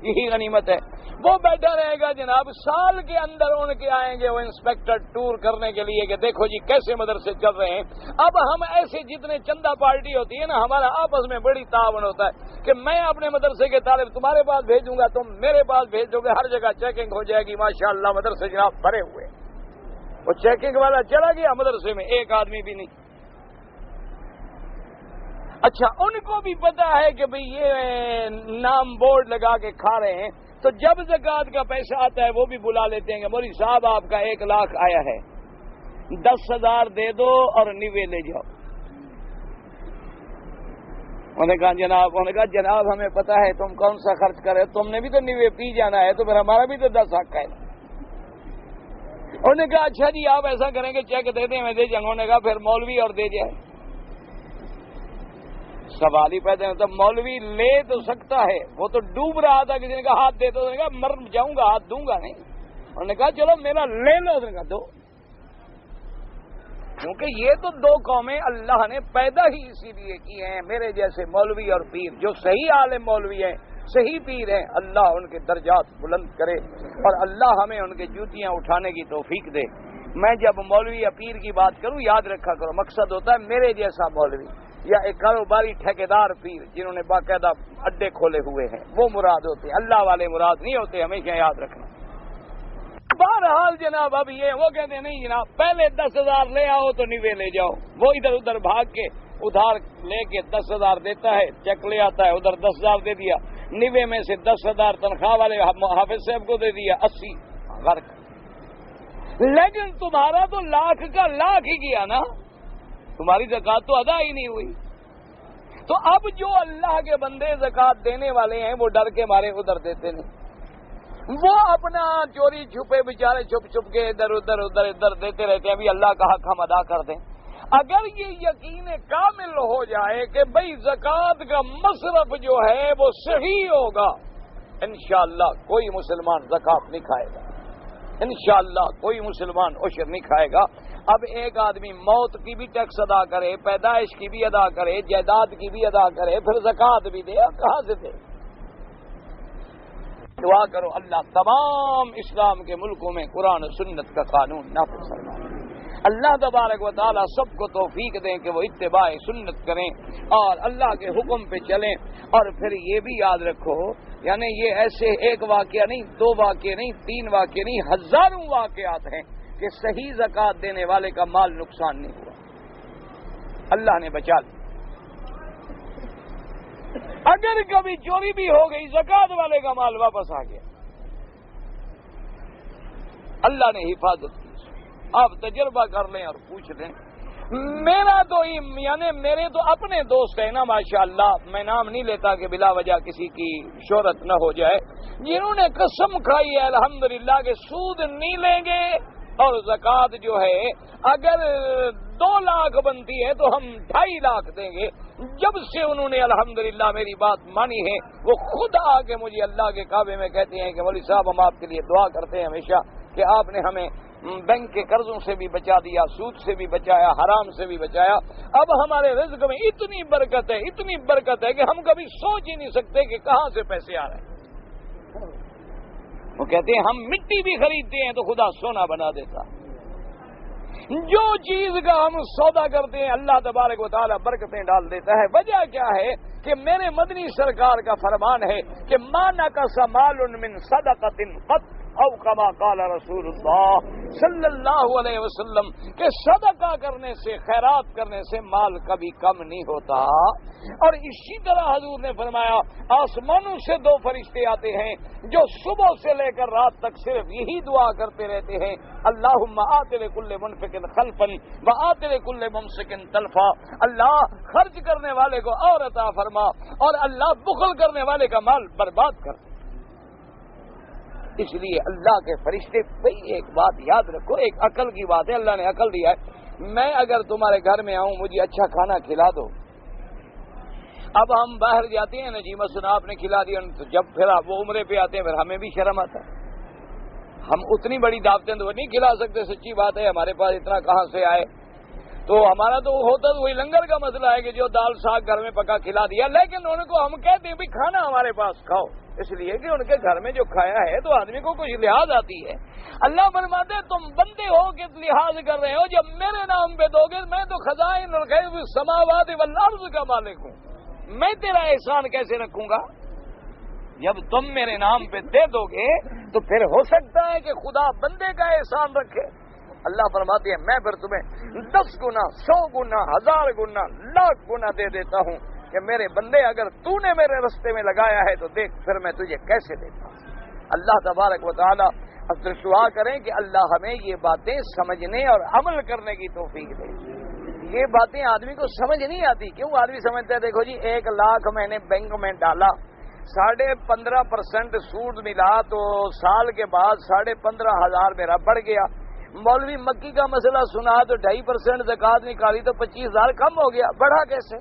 یہی غنیمت ہے. وہ بیٹھا رہے گا جناب, سال کے اندر ان کے آئیں گے وہ انسپیکٹر ٹور کرنے کے لیے کہ دیکھو جی کیسے مدرسے چل رہے ہیں. اب ہم ایسے جتنے چندہ پارٹی ہوتی ہے نا, ہمارا آپس میں بڑی تعاون ہوتا ہے کہ میں اپنے مدرسے کے طالب تمہارے پاس بھیجوں گا, تم میرے پاس بھیجو گے, ہر جگہ چیکنگ ہو جائے گی. ماشاءاللہ مدرسے جناب بھرے ہوئے. وہ چیکنگ والا چلا گیا مدرسے میں, ایک آدمی بھی نہیں. اچھا ان کو بھی پتا ہے کہ بھئی یہ نام بورڈ لگا کے کھا رہے ہیں, تو جب زکوٰۃ کا پیسہ آتا ہے وہ بھی بلا لیتے ہیں کہ مولوی صاحب آپ کا 1 لاکھ آیا ہے, 10,000 دے دو اور 90 لے جاؤ. انہوں نے کہا جناب ہمیں پتا ہے تم کون سا خرچ کر رہے ہو, تم نے بھی تو 90 پی جانا ہے, تو پھر ہمارا بھی تو 10 حق ہے. انہوں نے کہا اچھا جی آپ ایسا کریں گے چیک دے دیں, میں دے جاؤں. انہوں نے کہا پھر مولوی اور دے جائے. سوال ہی پیدا ہوتا, مولوی لے تو سکتا ہے, وہ تو ڈوب رہا تھا, کسی نے کہا ہاتھ دے دو, نے کہا مر جاؤں گا ہاتھ دوں گا نہیں. انہوں نے کہا چلو میرا لے لو, نے کہا دو. کیونکہ یہ تو 2 قومیں اللہ نے پیدا ہی اسی لیے کی ہیں, میرے جیسے مولوی اور پیر, جو صحیح عالم مولوی ہیں صحیح پیر ہیں, اللہ ان کے درجات بلند کرے اور اللہ ہمیں ان کے جوتیاں اٹھانے کی توفیق دے. میں جب مولوی یا پیر کی بات کروں یاد رکھا کرو, مقصد ہوتا ہے میرے جیسا مولوی یا ایک کاروباری ٹھیکیدار پیر جنہوں نے باقاعدہ اڈے کھولے ہوئے ہیں, وہ مراد ہوتے ہیں, اللہ والے مراد نہیں ہوتے, ہمیشہ یاد رکھنا. بہرحال جناب اب یہ وہ کہتے ہیں نہیں جناب پہلے 10,000 لے آؤ تو 90 لے جاؤ. وہ ادھر ادھر بھاگ کے ادھار لے کے 10,000 دیتا ہے, چیک لے آتا ہے, ادھر 10,000 دے دیا, 90 میں سے 10,000 تنخواہ والے حافظ صاحب کو دے دیا, 80 غرق. لیکن تمہارا تو لاکھ کا لاکھ ہی گیا نا, تمہاری زکوٰۃ تو ادا ہی نہیں ہوئی. تو اب جو اللہ کے بندے زکوٰۃ دینے والے ہیں وہ ڈر کے مارے ادھر دیتے نہیں, وہ اپنا چوری چھپے بیچارے چھپ کے ادھر ادھر دیتے رہتے ہیں, ابھی اللہ کا حق ہم ادا کر دیں. اگر یہ یقین کامل ہو جائے کہ بھئی زکوٰۃ کا مصرف جو ہے وہ صحیح ہوگا, انشاءاللہ کوئی مسلمان زکوٰۃ نہیں کھائے گا, انشاءاللہ کوئی مسلمان عشر نہیں کھائے گا. اب ایک آدمی موت کی بھی ٹیکس ادا کرے, پیدائش کی بھی ادا کرے, جائیداد کی بھی ادا کرے, پھر زکوٰۃ بھی دے, کہاں سے دے؟ دعا کرو اللہ تمام اسلام کے ملکوں میں قرآن و سنت کا قانون نافذ فرمائے. اللہ تبارک و تعالی سب کو توفیق دیں کہ وہ اتباع سنت کریں اور اللہ کے حکم پہ چلیں. اور پھر یہ بھی یاد رکھو, یعنی یہ ایسے ایک واقعہ نہیں, 2 واقعے نہیں, 3 واقعے نہیں, ہزاروں واقعات ہیں کہ صحیح زکوٰۃ دینے والے کا مال نقصان نہیں ہوا, اللہ نے بچا لیا. اگر کبھی چوری بھی ہو گئی زکوٰۃ والے کا مال واپس آ گیا, اللہ نے حفاظت کی. آپ تجربہ کر لیں اور پوچھ لیں. میرا تو یعنی میرے تو اپنے دوست ہیں نا ماشاءاللہ، میں نام نہیں لیتا کہ بلا وجہ کسی کی شہرت نہ ہو جائے، جنہوں نے قسم کھائی ہے الحمدللہ کہ سود نہیں لیں گے اور زکوٰۃ جو ہے اگر 2 لاکھ بنتی ہے تو ہم 2.5 لاکھ دیں گے. جب سے انہوں نے الحمدللہ میری بات مانی ہے وہ خود آ کے مجھے اللہ کے کعبے میں کہتے ہیں کہ مولوی صاحب ہم آپ کے لیے دعا کرتے ہیں ہمیشہ کہ آپ نے ہمیں بینک کے قرضوں سے بھی بچا دیا، سود سے بھی بچایا، حرام سے بھی بچایا. اب ہمارے رزق میں اتنی برکت ہے کہ ہم کبھی سوچ ہی نہیں سکتے کہ کہاں سے پیسے آ رہے ہیں. وہ کہتے ہیں ہم مٹی بھی خریدتے ہیں تو خدا سونا بنا دیتا. جو چیز کا ہم سودا کرتے ہیں اللہ تبارک و تعالی برکتیں ڈال دیتا ہے. وجہ کیا ہے کہ میرے مدنی سرکار کا فرمان ہے کہ ما نقص مال من صدقۃ قط او کما قال رسول اللہ صلی اللہ علیہ وسلم کہ صدقہ کرنے سے، خیرات کرنے سے مال کبھی کم نہیں ہوتا. اور اسی طرح حضور نے فرمایا آسمانوں سے 2 فرشتے آتے ہیں جو صبح سے لے کر رات تک صرف یہی دعا کرتے رہتے ہیں اللہم آت لکل منفق خلفا وآت لکل ممسک تلفا. اللہ خرچ کرنے والے کو اور عطا فرما اور اللہ بخل کرنے والے کا مال برباد کر. اس لیے اللہ کے فرشتے بھئی ایک بات یاد رکھو، ایک عقل کی بات ہے، اللہ نے عقل دیا ہے. میں اگر تمہارے گھر میں آؤں مجھے اچھا کھانا کھلا دو. اب ہم باہر جاتے ہیں نا جی مثلا آپ نے کھلا دیا تو جب پھر آپ وہ عمرے پہ آتے ہیں پھر ہمیں بھی شرم آتا ہے. ہم اتنی بڑی دعوتیں تو نہیں کھلا سکتے، سچی بات ہے، ہمارے پاس اتنا کہاں سے آئے. تو ہمارا تو ہوتا تو وہی لنگر کا مسئلہ ہے کہ جو دال ساگ گھر میں پکا کھلا دیا، لیکن ان کو ہم کہتے ہیں بھی کھانا ہمارے پاس کھاؤ، اس لیے کہ ان کے گھر میں جو کھایا ہے تو آدمی کو کچھ لحاظ آتی ہے. اللہ فرماتے تم بندے ہو کہ لحاظ کر رہے ہو، جب میرے نام پہ دو گے میں تو خزائن الغیب السماوات والارض کا مالک ہوں، میں تیرا احسان کیسے رکھوں گا؟ جب تم میرے نام پہ دے دو گے تو پھر ہو سکتا ہے کہ خدا بندے کا احسان رکھے. اللہ فرماتے ہیں میں پھر تمہیں 10 گنا 100 گنا 1000 گنا 1,00,000 گنا دے دیتا ہوں کہ میرے بندے اگر تو نے میرے رستے میں لگایا ہے تو دیکھ پھر میں تجھے کیسے دیتا ہوں. اللہ تبارک و تعالی اب دعا کریں کہ اللہ ہمیں یہ باتیں سمجھنے اور عمل کرنے کی توفیق دے. یہ باتیں آدمی کو سمجھ نہیں آتی. کیوں آدمی سمجھتا ہے دیکھو جی 1 لاکھ میں نے بینک میں ڈالا، 15.5% سود ملا تو سال کے بعد 15,500 میرا بڑھ گیا. مولوی مکی کا مسئلہ سنا تو 2.5% زکوٰۃ نکالی تو 25,000 کم ہو گیا. بڑھا کیسے؟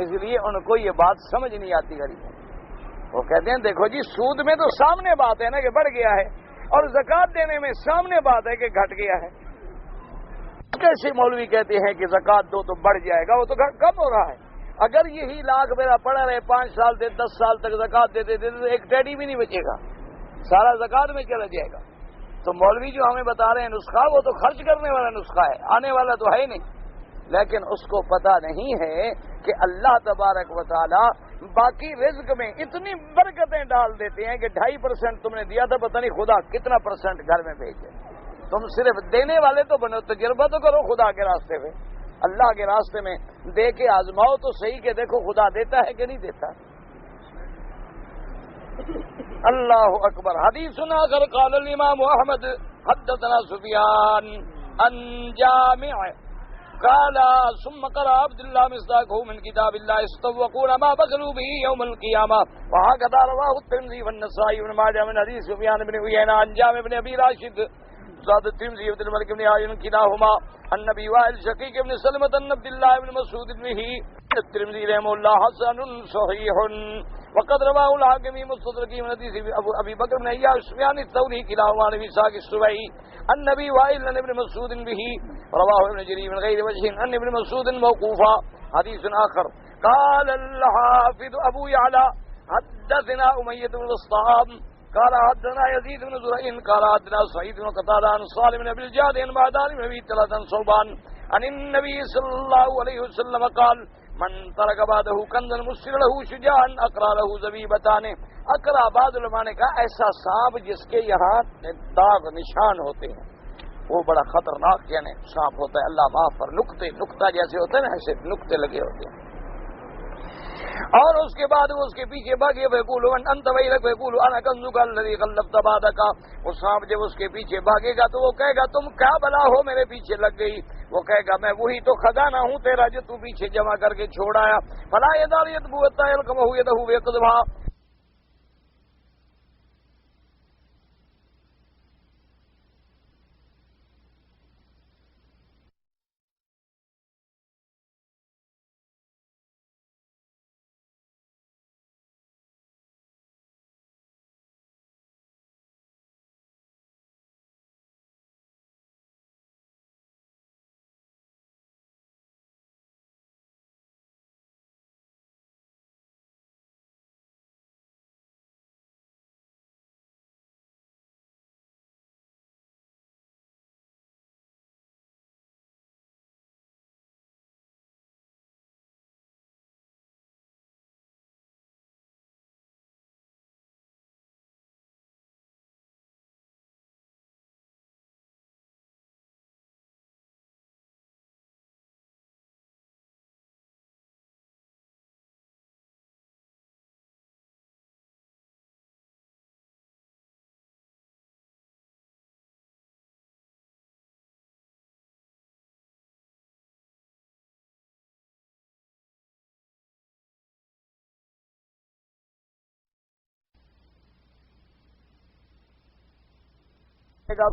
اس لیے ان کو یہ بات سمجھ نہیں آتی. غریب وہ کہتے ہیں دیکھو جی سود میں تو سامنے بات ہے نا کہ بڑھ گیا ہے، اور زکوٰۃ دینے میں سامنے بات ہے کہ گھٹ گیا ہے. کیسے مولوی کہتے ہیں کہ زکوٰۃ دو تو بڑھ جائے گا، وہ تو کم ہو رہا ہے. اگر یہی لاکھ میرا پڑا رہے 5 سال سے 10 سال تک زکوٰۃ دیتے تو 1 ٹیڈی بھی نہیں بچے گا، سارا زکوٰۃ میں چلا جائے گا. تو مولوی جو ہمیں بتا رہے ہیں نسخہ وہ تو خرچ کرنے والا نسخہ ہے، آنے والا تو ہے نہیں. لیکن اس کو پتہ نہیں ہے کہ اللہ تبارک و تعالی باقی رزق میں اتنی برکتیں ڈال دیتے ہیں کہ 2.5% تم نے دیا تھا، پتہ نہیں خدا کتنا % گھر میں بھیجے. تم صرف دینے والے تو بنو، تجربہ تو کرو خدا کے راستے میں، اللہ کے راستے میں دے کے آزماؤ تو صحیح کہ دیکھو خدا دیتا ہے کہ نہیں دیتا. اللہ اکبر. حدیث آخر قال الامام احمد حدثنا سفیان عن جامع قال ثم قرأ عبد الله مصداقه من كتاب الله استوقون ما بخلوا به يوم القيامة وهكذا رواه الترمذي والنسائي وابن ماجه من حديث سفيان بن عيينة عن جامع بن ابي راشد زاد الترمذي وعبد الملك بن عيينة كلاهما عن ابي وائل شقيق بن سلمة عن عبد الله بن مسعود به الترمذي رحمه الله حسن صحيح وقد رواه الحاكمي مستدرك من حديث ابي بكر بن عياش سفيان الثوري كلاهما عن ابي اسحاق السبيعي عن ابي وائل عن ابن مسعود به رواه ابن جرير من غير وجه عن ابن مسعود موقوفا. حديث آخر قال الحافظ ابو يعلى حدثنا أمية بن الأسطام قال حدثنا يزيد بن زريع قال حدثنا سعيد بن قتادة عن صالح بن ابي الجعد عن معدان بن ابي طلحة عن صوبان عن النبي صلى الله عليه وسلم قال من ترک بعدہ کنزا مسر له شجاعا اقرا له زبیبتان. اقرا بعض علماء نے کہا ایسا سانپ جس کے یہاں داغ نشان ہوتے ہیں وہ بڑا خطرناک یعنی سانپ ہوتا ہے. اللہ معاف پر نقطے نقطہ جیسے ہوتے ہیں نا ایسے نقطے لگے ہوتے ہیں. اور اس کے بعد وہ اس کے پیچھے بھاگے، فیقول انت ویلک فیقول انا کنزک الذی غلبت بعدک، وہ سانپ جب اس کے پیچھے بھاگے گا تو وہ کہے گا تم کیا بلا ہو میرے پیچھے لگ گئی، وہ کہے گا میں وہی تو خزانہ ہوں تیرا جو تو پیچھے جمع کر کے چھوڑ آیا، فلا یزال یتبو حتی یلقمہ یدہ یقذفہا۔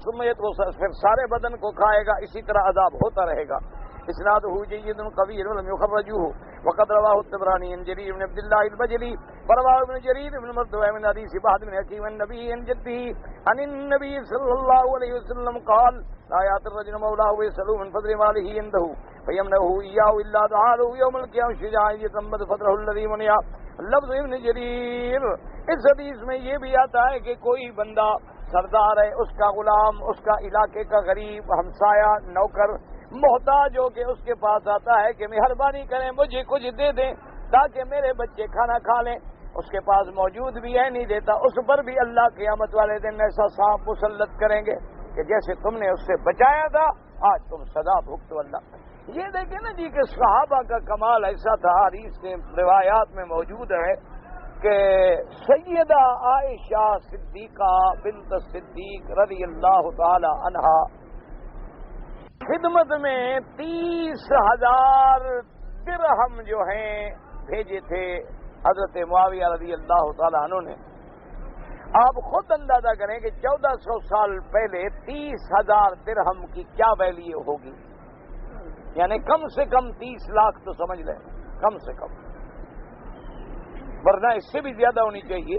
سمیت وہ پھر سارے بدن کو کھائے گا، اسی طرح عذاب ہوتا رہے گا۔ اسنادہ جید قوی ولم يخرجوه وقد رواه الطبراني عن جرير بن عبد الله البجلي ورواه ابن جرير بن مردويه من حديث بهز بن حكيم النبي عن جده عن النبي صلى الله عليه وسلم قال لا يأتي الرجل مولاه ويسأله من فضل ماله عنده فيمنعه إياه إلا دعا له يوم القيامة شجاعا يتمد فضله الذي منع۔ لفظ ابن جریر اس حدیث میں یہ بھی آتا ہے کہ کوئی بندہ سردار ہے، اس کا غلام، اس کا علاقے کا غریب، ہمسایہ، نوکر، محتاج ہو کے اس کے پاس آتا ہے کہ مہربانی کریں مجھے کچھ دے دیں تاکہ میرے بچے کھانا کھا لیں، اس کے پاس موجود بھی ہے نہیں دیتا، اس پر بھی اللہ قیامت والے دن ایسا سانپ مسلط کریں گے کہ جیسے تم نے اس سے بچایا تھا آج تم سزا بھگتو اللہ۔ یہ دیکھیں نا جی کہ صحابہ کا کمال ایسا تھا، حدیث سے روایات میں موجود ہے کہ سیدہ عائشہ صدیقہ بنت صدیق رضی اللہ تعالی عنہا خدمت میں 30,000 درہم جو ہیں بھیجے تھے حضرت معاویہ رضی اللہ تعالی عنہ نے۔ آپ خود اندازہ کریں کہ 1400 سال پہلے 30,000 درہم کی کیا ویلیو ہوگی، یعنی کم سے کم 30 لاکھ تو سمجھ لیں، کم سے کم، ورنہ اس سے بھی زیادہ ہونی چاہیے۔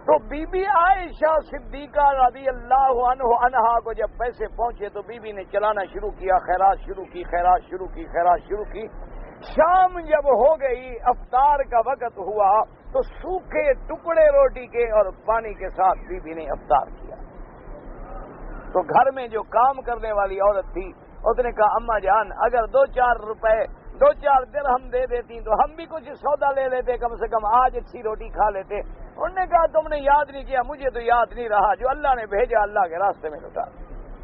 تو بی بی عائشہ صدیقہ رضی اللہ عنہا کو جب پیسے پہنچے تو بی بی نے چلانا شروع کیا، خیرات شروع کی، خیرات شروع کی، خیرات شروع کی۔ شام جب ہو گئی، افطار کا وقت ہوا تو سوکھے ٹکڑے روٹی کے اور پانی کے ساتھ بی بی نے افطار کیا۔ تو گھر میں جو کام کرنے والی عورت تھی اس نے کہا اماں جان اگر 2-4 روپے 2-4 درہم دے دیتی تو ہم بھی کچھ سودا لے لیتے، کم سے کم آج اچھی روٹی کھا لیتے۔ انہوں نے کہا تم نے یاد نہیں کیا، مجھے تو یاد نہیں رہا، جو اللہ نے بھیجا اللہ کے راستے میں لٹا،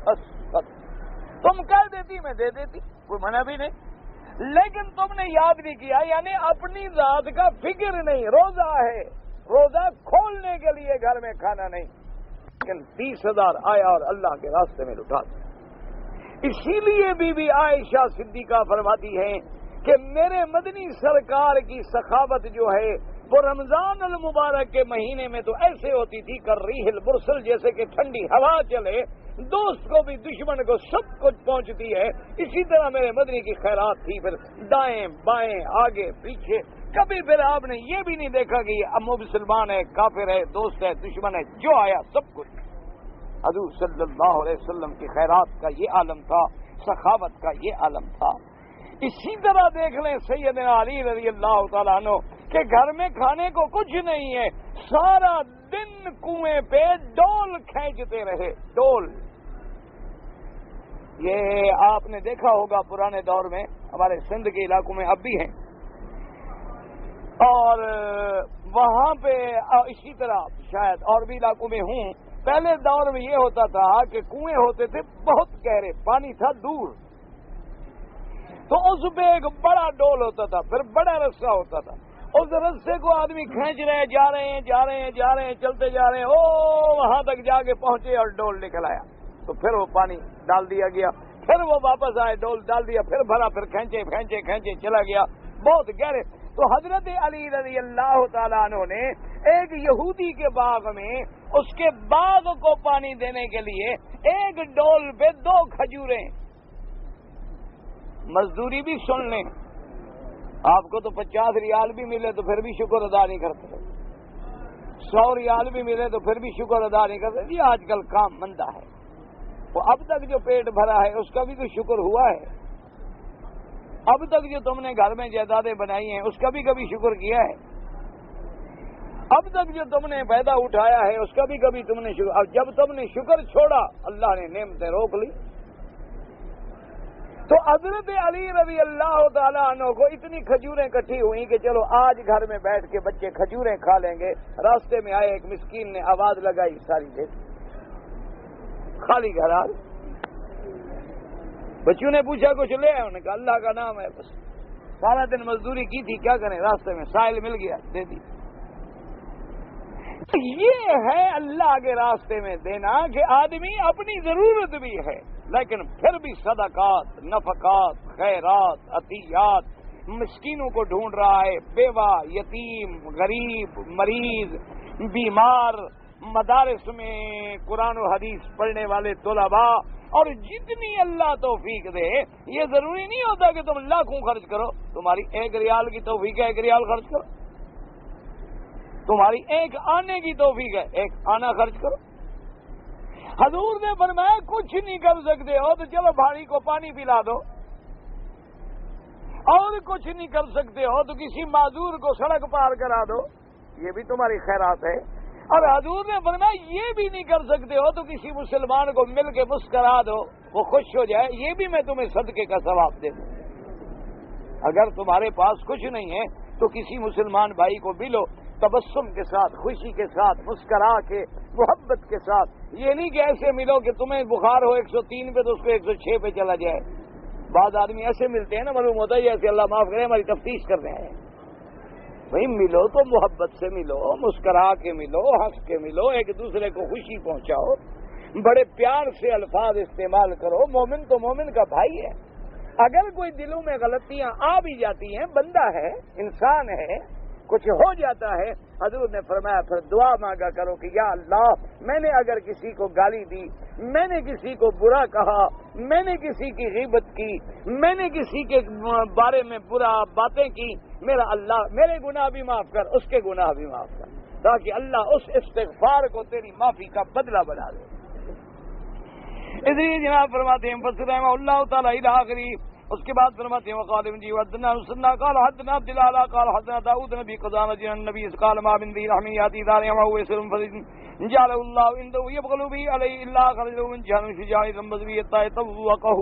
بس تم کہہ دیتی میں دے دیتی، کوئی منع بھی نہیں، لیکن تم نے یاد نہیں کیا، یعنی اپنی ذات کا فکر نہیں۔ روزہ ہے، روزہ کھولنے کے لیے گھر میں کھانا نہیں، لیکن 30,000 آیا اور اللہ کے راستے میں لٹا دیا۔ اسی لیے بی بی عائشہ صدیقہ فرماتی ہیں کہ میرے مدنی سرکار کی سخاوت جو ہے وہ رمضان المبارک کے مہینے میں تو ایسے ہوتی تھی کر ریح المرسل، جیسے کہ ٹھنڈی ہوا چلے، دوست کو بھی دشمن کو سب کچھ پہنچتی ہے، اسی طرح میرے مدنی کی خیرات تھی، پھر دائیں بائیں آگے پیچھے، کبھی پھر آپ نے یہ بھی نہیں دیکھا کہ یہ مسلمان ہے، کافر ہے، دوست ہے، دشمن ہے، جو آیا سب کچھ۔ حضور صلی اللہ علیہ وسلم کی خیرات کا یہ عالم تھا، سخاوت کا یہ عالم تھا۔ اسی طرح دیکھ لیں سیدنا علی رضی اللہ تعالیٰ عنہ کہ گھر میں کھانے کو کچھ نہیں ہے، سارا دن کنویں پہ ڈول کھینچتے رہے، ڈول۔ یہ آپ نے دیکھا ہوگا پرانے دور میں ہمارے سندھ کے علاقوں میں اب بھی ہیں، اور وہاں پہ اسی طرح شاید اور بھی علاقوں میں ہوں۔ پہلے دور میں یہ ہوتا تھا کہ کنویں ہوتے تھے بہت گہرے، پانی تھا دور، تو اس پہ ایک بڑا ڈول ہوتا تھا، پھر بڑا رسہ ہوتا تھا، اس رستے کو آدمی کھینچ رہے ہیں، جا رہے ہیں، چلتے جا رہے ہیں، وہاں تک جا کے پہنچے اور ڈول نکل آیا، تو پھر وہ پانی ڈال دیا گیا، پھر وہ واپس آئے، ڈول ڈال دیا، پھر بھرا، پھر کھینچے چلا گیا، بہت گہرے۔ تو حضرت علی رضی اللہ تعالیٰ عنہ نے ایک یہودی کے باغ میں اس کے باغ کو پانی دینے کے لیے ایک ڈول پہ 2 کھجوریں، مزدوری بھی سن لیں، آپ کو تو 50 ریال بھی ملے تو پھر بھی شکر ادا نہیں کرتے، 100 ریال بھی ملے تو پھر بھی شکر ادا نہیں کرتے، یہ آج کل کام مندہ ہے۔ وہ اب تک جو پیٹ بھرا ہے اس کا بھی تو شکر ہوا ہے، اب تک جو تم نے گھر میں جائیدادیں بنائی ہیں اس کا بھی کبھی شکر کیا ہے، اب تک جو تم نے فائدہ اٹھایا ہے اس کا بھی کبھی تم نے شکر، اب جب تم نے شکر چھوڑا اللہ نے نعمتیں روک لی۔ تو حضرت علی رضی اللہ تعالیٰ عنہ کو اتنی کھجوریں اکٹھی ہوئی کہ چلو آج گھر میں بیٹھ کے بچے کھجوریں کھا لیں گے۔ راستے میں آئے ایک مسکین نے آواز لگائی، ساری دے خالی گھر آ، بچوں نے پوچھا کچھ لے آئے، انہوں نے کہا اللہ کا نام ہے، بس سارا دن مزدوری کی تھی، کیا کریں، راستے میں سائل مل گیا دے دی۔ یہ ہے اللہ کے راستے میں دینا کہ آدمی اپنی ضرورت بھی ہے لیکن پھر بھی صدقات، نفقات، خیرات، عطیات، مسکینوں کو ڈھونڈ رہا ہے، بیوہ، یتیم، غریب، مریض، بیمار، مدارس میں قرآن و حدیث پڑھنے والے طلباء، اور جتنی اللہ توفیق دے، یہ ضروری نہیں ہوتا کہ تم لاکھوں خرچ کرو، تمہاری 1 ریال کی توفیق ہے 1 ریال خرچ کرو، تمہاری 1 آنے کی توفیق ہے 1 آنا خرچ کرو۔ حضور نے فرمایا کچھ نہیں کر سکتے ہو تو چلو بھاڑی کو پانی پلا دو، اور کچھ نہیں کر سکتے ہو تو کسی معذور کو سڑک پار کرا دو، یہ بھی تمہاری خیرات ہے۔ اور حضور نے فرمایا یہ بھی نہیں کر سکتے ہو تو کسی مسلمان کو مل کے مسکرا دو، وہ خوش ہو جائے، یہ بھی میں تمہیں صدقے کا ثواب دے دوں۔ اگر تمہارے پاس کچھ نہیں ہے تو کسی مسلمان بھائی کو ملو، تبسم کے ساتھ، خوشی کے ساتھ، مسکرا کے، محبت کے ساتھ، یہ نہیں کہ ایسے ملو کہ تمہیں بخار ہو 103 پہ تو اس کو 106 پہ چلا جائے۔ بعض آدمی ایسے ملتے ہیں نا، معلوم ہوتا ہے جیسے اللہ معاف کرے ہماری تفتیش کر رہے ہیں۔ بھائی ملو تو محبت سے ملو، مسکرا کے ملو، ہنس کے ملو، ایک دوسرے کو خوشی پہنچاؤ، بڑے پیار سے الفاظ استعمال کرو۔ مومن تو مومن کا بھائی ہے، اگر کوئی دلوں میں غلطیاں آ بھی جاتی ہیں، بندہ ہے، انسان ہے، کچھ ہو جاتا ہے، حضور نے فرمایا پھر دعا مانگا کرو کہ یا اللہ میں نے اگر کسی کو گالی دی، میں نے کسی کو برا کہا، میں نے کسی کی غیبت کی، میں نے کسی کے بارے میں برا باتیں کی، میرا اللہ میرے گناہ بھی معاف کر، اس کے گناہ بھی معاف کر، تاکہ اللہ اس استغفار کو تیری معافی کا بدلہ بنا دے۔ اس لیے جناب فرماتے ہیں فسر رحمہ اللہ تعالی الآخری، اس کے بعد فرماتے ہیں وقال ابن جی حدثنا مسنى قال حدثنا عبد الله قال حدثنا داؤد نبي قضام جن النبي قال ما من ذي رحم ياتي دار وهو يسر فرج جعل الله عنده يبغل به عليه الا خرج من جهنم شجاع رمزوی يتوقه۔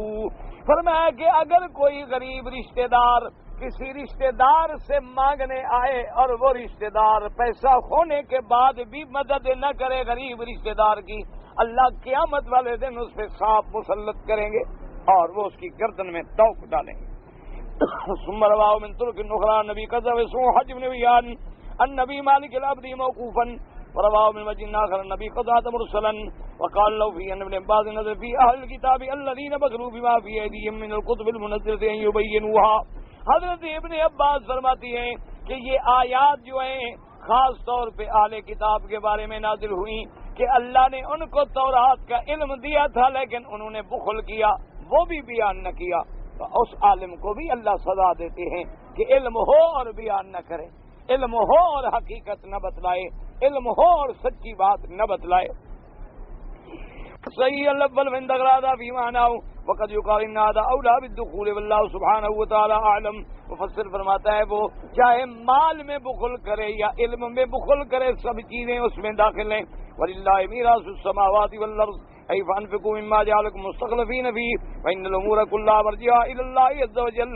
فرمایا کہ اگر کوئی غریب رشتہ دار کسی رشتہ دار سے مانگنے آئے اور وہ رشتہ دار پیسہ ہونے کے بعد بھی مدد نہ کرے غریب رشتہ دار کی، اللہ قیامت والے دن اس پہ سانپ مسلط کریں گے اور وہ اس کی گردن میں توق ڈالیں گے۔ ثم رواه من طرق اخرى نبی قذف اسمه حج بن بیان النبی مالک العبد موقوفا، ورواه من وجه آخر النبی قضاة مرسلا، وقال له في ان ابن عباس نزل في اهل الكتاب الذين بخلوا بما في ايديهم من الكتب المنزلة ان يبينوها۔ حضرت ابن عباس فرماتی ہیں کہ یہ آیات جو ہیں خاص طور پہ اہل کتاب کے بارے میں نازل ہوئی کہ اللہ نے ان کو تورات کا علم دیا تھا لیکن انہوں نے بخل کیا، وہ بھی بیان نہ کیا، تو اس عالم کو بھی اللہ سزا دیتے ہیں کہ علم ہو اور بیان نہ کرے، علم ہو اور حقیقت نہ بتلائے، علم ہو اور سچی بات نہ بتلائے۔ صحیح الاول من دغرادا فی معناہ وقد یقال ان هذا اولا بالدخول واللہ سبحانہ وتعالی اعلم۔ مفسر فرماتا ہے وہ چاہے مال میں بخل کرے یا علم میں بخل کرے، سب چیزیں اس میں داخل ہیں۔ وللہ میراث السماوات والارض اي فانفقوا مما جعلكم مستخلفين فيه وان الامور كلها مرجعها الى الله عز وجل۔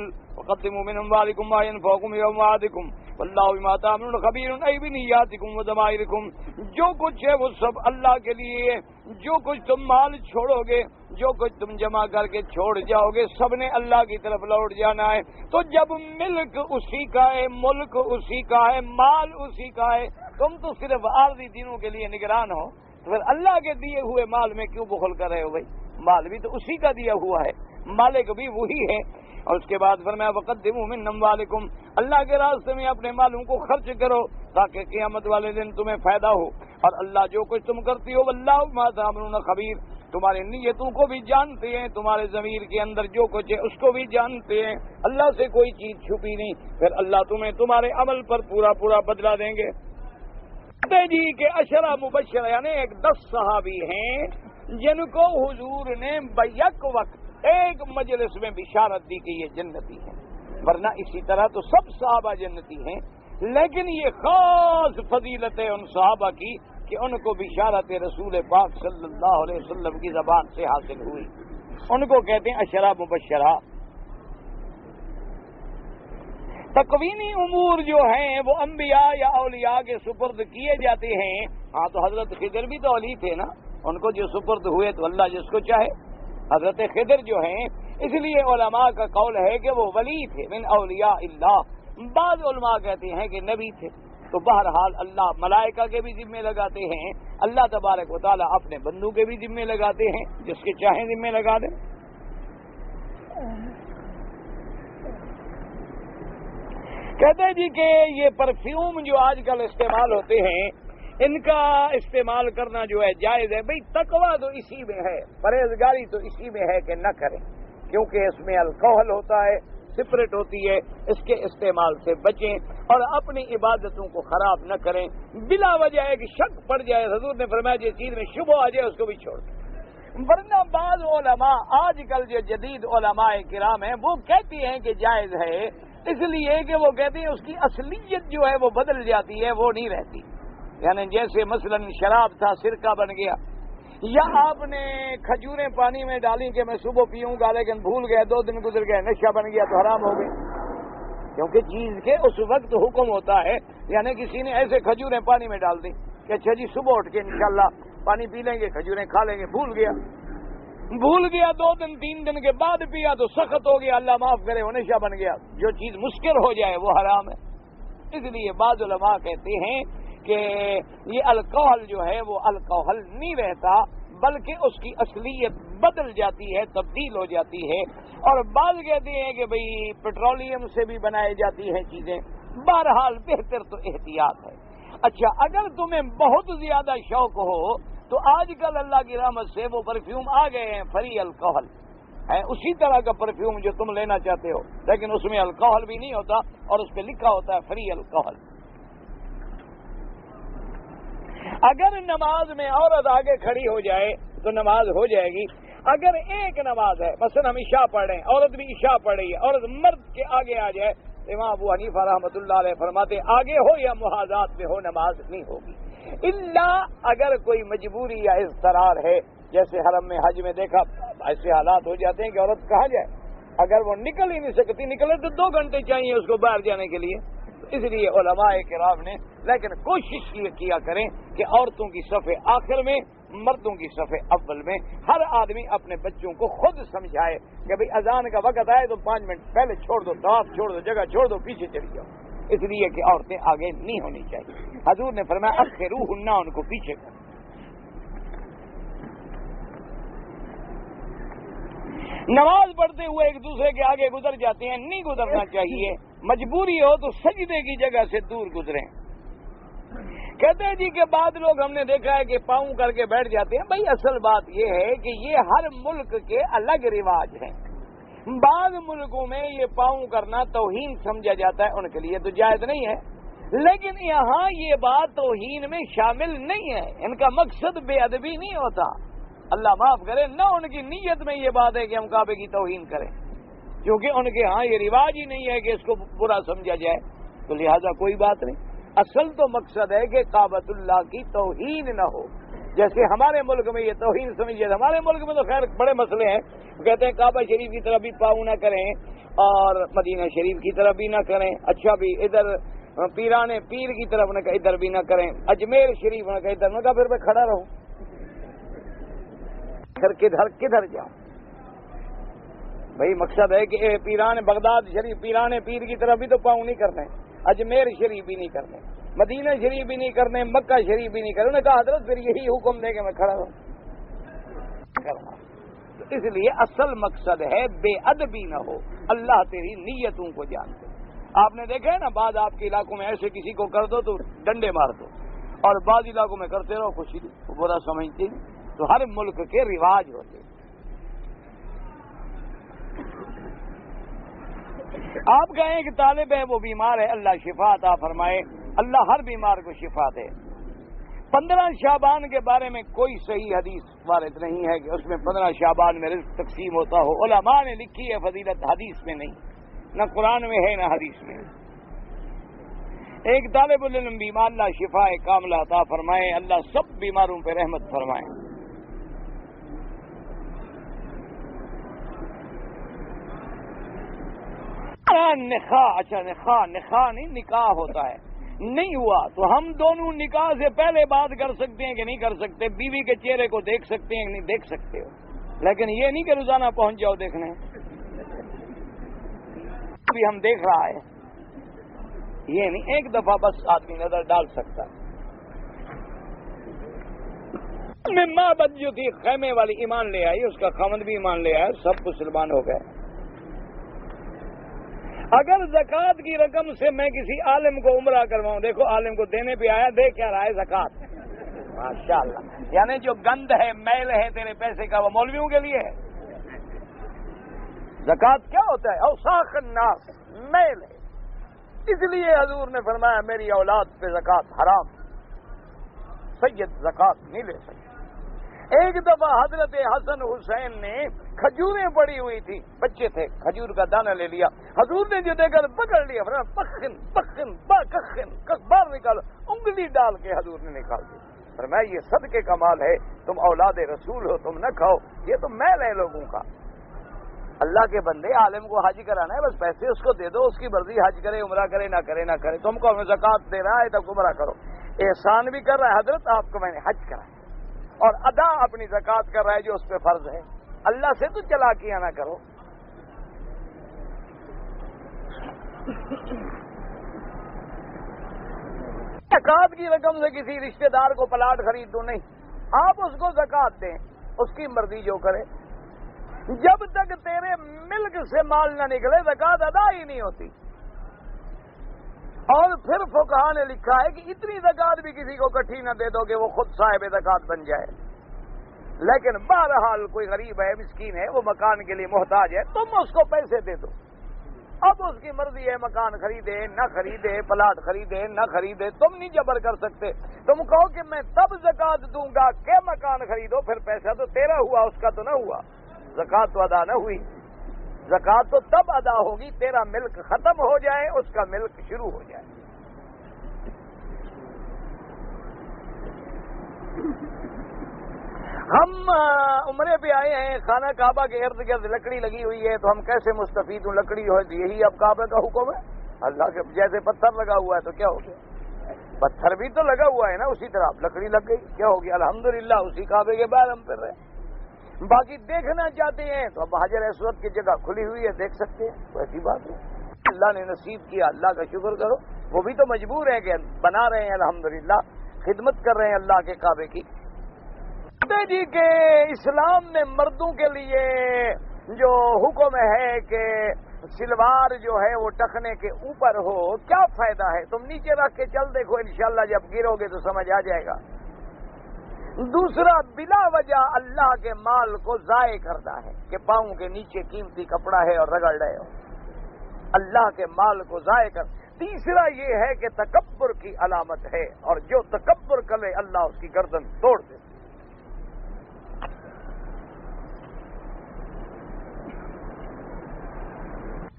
وقدموا من اموالکم ما ينفعکم یوم معادکم واللہ بما تعملون خبیر ای بنیاتکم وضمائرکم. جو کچھ ہے وہ سب اللہ کے لیے ہے. جو کچھ تم مال چھوڑو گے، جو کچھ تم جمع کر کے چھوڑ جاؤ گے، سب نے اللہ کی طرف لوٹ جانا ہے. تو جب ملک اسی کا ہے، ملک اسی کا ہے، مال اسی کا ہے، تم تو صرف عارضی دنوں کے لیے نگران ہو، تو پھر اللہ کے دیے ہوئے مال میں کیوں بخل کر رہے ہو بھائی؟ مال بھی تو اسی کا دیا ہوا ہے، مالک بھی وہی ہے. اور اس کے بعد فرمایا وقدموا من اموالکم، اللہ کے راستے میں اپنے مالوں کو خرچ کرو تاکہ قیامت والے دن تمہیں فائدہ ہو. اور اللہ جو کچھ تم کرتی ہو واللہ بما تعملون خبیر، تمہاری نیتوں کو بھی جانتے ہیں، تمہارے ضمیر کے اندر جو کچھ ہے اس کو بھی جانتے ہیں. اللہ سے کوئی چیز چھپی نہیں، پھر اللہ تمہیں تمہارے عمل پر پورا پورا بدلہ دیں گے. جی کہ عشرہ مبشرہ یعنی 10 صحابی ہیں جن کو حضور نے بیک وقت ایک مجلس میں بشارت دی کہ یہ جنتی ہیں، ورنہ اسی طرح تو سب صحابہ جنتی ہیں، لیکن یہ خاص فضیلت ہے ان صحابہ کی کہ ان کو بشارت رسول پاک صلی اللہ علیہ وسلم کی زبان سے حاصل ہوئی. ان کو کہتے ہیں عشرہ مبشرہ. تکوینی امور جو ہیں وہ انبیاء یا اولیاء کے سپرد کیے جاتے ہیں. ہاں تو حضرت خضر بھی تو اولی تھے نا، ان کو جو سپرد ہوئے تو اللہ جس کو چاہے. حضرت خضر جو ہیں اس لیے علماء کا قول ہے کہ وہ ولی تھے من اولیاء اللہ. بعض علماء کہتے ہیں کہ نبی تھے. تو بہرحال اللہ ملائکہ کے بھی ذمے لگاتے ہیں، اللہ تبارک و تعالیٰ اپنے بندوں کے بھی ذمے لگاتے ہیں، جس کے چاہیں ذمے لگا دیں. کہتے ہیں جی کہ یہ پرفیوم جو آج کل استعمال ہوتے ہیں ان کا استعمال کرنا جو ہے جائز ہے. بھئی تقویٰ تو اسی میں ہے، پرہیزگاری تو اسی میں ہے کہ نہ کریں، کیونکہ اس میں الکوہل ہوتا ہے، سپرٹ ہوتی ہے، اس کے استعمال سے بچیں اور اپنی عبادتوں کو خراب نہ کریں. بلا وجہ ایک شک پڑ جائے، حضور نے فرمایا جس چیز میں شبہ آ جائے اس کو بھی چھوڑ دیں. ورنہ بعض علماء آج کل جو جدید علماء کرام ہیں وہ کہتے ہیں کہ جائز ہے، اس لیے کہ وہ کہتے ہیں اس کی اصلیت جو ہے وہ بدل جاتی ہے، وہ نہیں رہتی. یعنی جیسے مثلا شراب تھا سرکہ بن گیا، یا آپ نے کھجوریں پانی میں ڈالی کہ میں صبح پیوں گا لیکن بھول گیا، 2 دن گزر گئے، نشہ بن گیا تو حرام ہو گئی. کیونکہ چیز کے اس وقت حکم ہوتا ہے. یعنی کسی نے ایسے کھجوریں پانی میں ڈال دی کہ اچھا جی صبح اٹھ کے انشاءاللہ پانی پی لیں گے، کھجوریں کھا لیں گے، بھول گیا 2 دن 3 دن کے بعد پیا تو سخت ہو گیا، اللہ معاف کرے وہ نشہ بن گیا. جو چیز مشکل ہو جائے وہ حرام ہے. اس لیے بعض علماء کہتے ہیں کہ یہ الکوہل جو ہے وہ الکوہل نہیں رہتا، بلکہ اس کی اصلیت بدل جاتی ہے، تبدیل ہو جاتی ہے. اور بعض کہتے ہیں کہ بھئی پیٹرولیم سے بھی بنائی جاتی ہیں چیزیں. بہرحال بہتر تو احتیاط ہے. اچھا اگر تمہیں بہت زیادہ شوق ہو تو آج کل اللہ کی رحمت سے وہ پرفیوم آ گئے ہیں فری الکوہل ہے، اسی طرح کا پرفیوم جو تم لینا چاہتے ہو، لیکن اس میں الکوہل بھی نہیں ہوتا اور اس پہ لکھا ہوتا ہے فری الکوہل. اگر نماز میں عورت آگے کھڑی ہو جائے تو نماز ہو جائے گی. اگر ایک نماز ہے، مثلا ہم عشاء پڑھ رہے ہیں، عورت بھی عشاء پڑھ رہی ہے، عورت مرد کے آگے آ جائے، امام ابو حنیفہ رحمۃ اللہ علیہ فرماتے آگے ہو یا محاذات میں ہو نماز نہیں ہوگی، الا اگر کوئی مجبوری یا اضطرار ہے. جیسے حرم میں حج میں دیکھا ایسے حالات ہو جاتے ہیں کہ عورت کہاں جائے، اگر وہ نکل ہی نہیں سکتی، نکلے تو 2 گھنٹے چاہیے اس کو باہر جانے کے لیے. اس لیے علماء کرام نے لیکن کوشش یہ کیا کریں کہ عورتوں کی صف آخر میں، مردوں کی صف اول میں. ہر آدمی اپنے بچوں کو خود سمجھائے کہ بھئی اذان کا وقت آئے تو 5 منٹ پہلے چھوڑ دو، طواف چھوڑ دو، جگہ چھوڑ دو، پیچھے چلی جاؤ. اس لیے کہ عورتیں آگے نہیں ہونی چاہیے. حضور نے فرمایا اخروہن، ان کو پیچھے کرو. نماز پڑھتے ہوئے ایک دوسرے کے آگے گزر جاتے ہیں، نہیں گزرنا چاہیے. مجبوری ہو تو سجدے کی جگہ سے دور گزریں. کہتے ہیں جی کہ بعض لوگ ہم نے دیکھا ہے کہ پاؤں کر کے بیٹھ جاتے ہیں. بھائی اصل بات یہ ہے کہ یہ ہر ملک کے الگ رواج ہیں. بعض ملکوں میں یہ پاؤں کرنا توہین سمجھا جاتا ہے، ان کے لیے تو جائز نہیں ہے. لیکن یہاں یہ بات توہین میں شامل نہیں ہے. ان کا مقصد بے ادبی نہیں ہوتا، اللہ معاف کرے، نہ ان کی نیت میں یہ بات ہے کہ ہم کعبے کی توہین کریں، کیونکہ ان کے ہاں یہ رواج ہی نہیں ہے کہ اس کو برا سمجھا جائے. تو لہذا کوئی بات نہیں. اصل تو مقصد ہے کہ کعبۃ اللہ کی توہین نہ ہو. جیسے ہمارے ملک میں یہ توہین سمجھیے، ہمارے ملک میں تو خیر بڑے مسئلے ہیں، کہتے ہیں کعبہ شریف کی طرف بھی پاؤں نہ کریں اور مدینہ شریف کی طرف بھی نہ کریں، اچھا بھی ادھر پیرانے پیر کی طرف نہ ادھر بھی نہ کریں، اجمیر شریف نہ کہ ادھر نہ کہا، پھر میں کھڑا رہوں، پھر کدھر جاؤں؟ بھائی مقصد ہے کہ پیران بغداد شریف پیرانے پیر کی طرف بھی تو پاؤں نہیں کرنے، اجمیر شریف بھی نہیں کرنے، مدینہ شریف بھی نہیں کرنے، مکہ شریف بھی نہیں کرنے۔ انہوں نے کہا حضرت پھر یہی حکم دے کہ میں کھڑا رہوں کرنا۔ تو اس لیے اصل مقصد ہے بے ادبی نہ ہو، اللہ تیری نیتوں کو جانتے۔ آپ نے دیکھا ہے نا، بعض آپ کے علاقوں میں ایسے کسی کو کر دو تو ڈنڈے مار دو، اور بعض علاقوں میں کرتے رہو خوشی برا سمجھتے نہیں۔ تو ہر ملک کے رواج ہوتے۔ آپ کا ایک طالب ہے وہ بیمار ہے، اللہ شفا عطا فرمائے، اللہ ہر بیمار کو شفا دے۔ 15 شعبان کے بارے میں کوئی صحیح حدیث وارد نہیں ہے کہ اس میں 15 شعبان میں رزق تقسیم ہوتا ہو، علماء نے لکھی ہے فضیلت، حدیث میں نہیں، نہ قرآن میں ہے نہ حدیث میں۔ ایک طالب العلم بیمار، اللہ شفا کاملہ عطا فرمائے، اللہ سب بیماروں پہ رحمت فرمائے۔ نخاح نہیں، نکاح ہوتا ہے، نہیں ہوا تو ہم دونوں نکاح سے پہلے بات کر سکتے ہیں کہ نہیں کر سکتے، بیوی کے چہرے کو دیکھ سکتے ہیں کہ نہیں دیکھ سکتے ہو، لیکن یہ نہیں کہ روزانہ پہنچ جاؤ دیکھنے۔ ابھی ہم دیکھ رہا ہے، یہ نہیں ایک دفعہ بس آدمی نظر ڈال سکتا۔ میں ماں بد جو تھی خیمے والی ایمان لے آئی، اس کا خاوند بھی ایمان لے آیا، سب مسلمان ہو گئے۔ اگر زکوٰۃ کی رقم سے میں کسی عالم کو عمرہ کرواؤں، دیکھو عالم کو دینے پہ آیا، دے کیا رہا ہے؟ زکوٰۃ۔ ماشاءاللہ، یعنی جو گند ہے میل ہے تیرے پیسے کا وہ مولویوں کے لیے ہے۔ زکوٰۃ کیا ہوتا ہے؟ اوساخ الناس، میل ہے۔ اس لیے حضور نے فرمایا میری اولاد پہ زکوٰۃ حرام، سید زکوٰۃ نہیں لے سکتے۔ ایک دفعہ حضرت حسن حسین نے کھجوریں پڑی ہوئی تھی، بچے تھے، کھجور کا دانہ لے لیا، حضور نے جو دیکھ کر پکڑ لیا، پخن پخن کخن باہر نکالو، انگلی ڈال کے حضور نے نکال دی۔ فرمایا یہ صدقے کا مال ہے، تم اولاد رسول ہو، تم نہ کھاؤ، یہ تو میل ہے لوگوں کا۔ اللہ کے بندے، عالم کو حج کرانا ہے، بس پیسے اس کو دے دو، اس کی مرضی، حج کرے عمرہ کرے نہ کرے نہ کرے، تم کو زکوٰۃ دے رہا ہے تب عمرہ کرو، احسان بھی کر رہا ہے حضرت، آپ کو میں نے حج کرایا اور ادا اپنی زکوٰۃ کر رہا ہے جو اس پہ فرض ہے، اللہ سے تو چلاکیاں نہ کرو۔ زکوٰۃ کی رقم سے کسی رشتہ دار کو پلاٹ خرید دو، نہیں، آپ اس کو زکوٰۃ دیں، اس کی مرضی جو کرے، جب تک تیرے ملک سے مال نہ نکلے زکوٰۃ ادا ہی نہیں ہوتی۔ اور پھر فقہا نے لکھا ہے کہ اتنی زکوٰۃ بھی کسی کو کٹھی نہ دے دو کہ وہ خود صاحب زکوٰۃ بن جائے، لیکن بہرحال کوئی غریب ہے، مسکین ہے، وہ مکان کے لیے محتاج ہے، تم اس کو پیسے دے دو، اب اس کی مرضی ہے مکان خریدے نہ خریدے، پلاٹ خریدے نہ خریدے، تم نہیں جبر کر سکتے۔ تم کہو کہ میں تب زکوٰۃ دوں گا کہ مکان خریدو، پھر پیسہ تو تیرا ہوا، اس کا تو نہ ہوا، زکوٰۃ تو ادا نہ ہوئی۔ زکوٰۃ تو تب ادا ہوگی تیرا ملک ختم ہو جائے، اس کا ملک شروع ہو جائے۔ ہم عمرے پہ آئے ہیں، خانہ کعبہ کے ارد گرد لکڑی لگی ہوئی ہے، تو ہم کیسے مستفید ہوں؟ لکڑی ہو یہی اب کعبہ کا حکم ہے، اللہ کے جیسے پتھر لگا ہوا ہے تو کیا ہو گیا؟ پتھر بھی تو لگا ہوا ہے نا، اسی طرح لکڑی لگ گئی، کیا ہو گیا؟ الحمدللہ اسی کعبے کے بعد ہم پھر رہے۔ باقی دیکھنا چاہتے ہیں تو اب حجر اسود کی جگہ کھلی ہوئی ہے، دیکھ سکتے ہیں، تو ایسی بات ہے، اللہ نے نصیب کیا، اللہ کا شکر کرو۔ وہ بھی تو مجبور ہیں کہ بنا رہے ہیں، الحمدللہ خدمت کر رہے ہیں اللہ کے کعبے کی۔ جی کہ اسلام میں مردوں کے لیے جو حکم ہے کہ سلوار جو ہے وہ ٹخنے کے اوپر ہو، کیا فائدہ ہے؟ تم نیچے رکھ کے چل دیکھو، انشاءاللہ جب گرو گے تو سمجھ آ جائے گا۔ دوسرا، بلا وجہ اللہ کے مال کو ضائع کرتا ہے کہ پاؤں کے نیچے قیمتی کپڑا ہے اور رگڑ رہے ہو، اللہ کے مال کو ضائع کر۔ تیسرا یہ ہے کہ تکبر کی علامت ہے، اور جو تکبر کرے اللہ اس کی گردن توڑ دے۔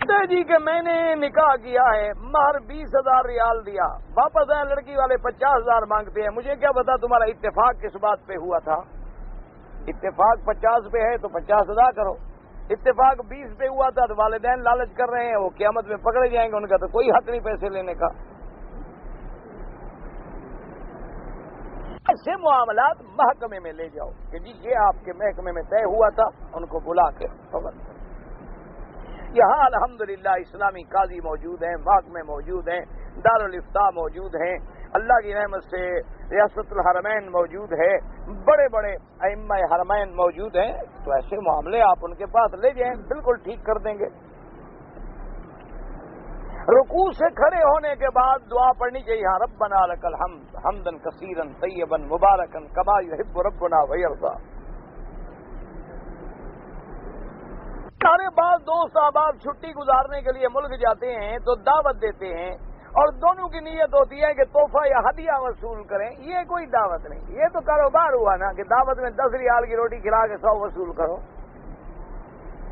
کہتے جی کہ میں نے نکاح کیا ہے، مہر 20,000 ریال دیا، واپس آئے لڑکی والے 50,000 مانگتے ہیں، مجھے کیا پتا تمہارا اتفاق کس بات پہ ہوا تھا؟ اتفاق 50 پہ ہے تو 50 ادا کرو، اتفاق 20 پہ ہوا تھا تو والدین لالچ کر رہے ہیں، وہ قیامت میں پکڑے جائیں گے، ان کا تو کوئی حق نہیں پیسے لینے کا۔ ایسے معاملات محکمے میں لے جاؤ کہ جی یہ آپ کے محکمے میں طے ہوا تھا، ان کو بلا کے خبر کرو۔ یہاں الحمدللہ اسلامی قاضی موجود ہیں، محکمے موجود ہیں، دارالافتاء موجود ہیں، اللہ کی رحمت سے ریاست الحرمین موجود ہے، بڑے بڑے ائمہ حرمین موجود ہیں، تو ایسے معاملے آپ ان کے پاس لے جائیں، بالکل ٹھیک کر دیں گے۔ رکوع سے کھڑے ہونے کے بعد دعا پڑھنی چاہیے، ہاں ربنا لک الحمد حمدا کثیرا طیبا مبارکا کما یحب ربنا ویرضا۔ سارے بعض دوست احباب چھٹی گزارنے کے لیے ملک جاتے ہیں تو دعوت دیتے ہیں، اور دونوں کی نیت ہوتی ہے کہ تحفہ یا ہدیہ وصول کریں، یہ کوئی دعوت نہیں، یہ تو کاروبار ہوا نا کہ دعوت میں 10 ریال کی روٹی کھلا کے 100 وصول کرو،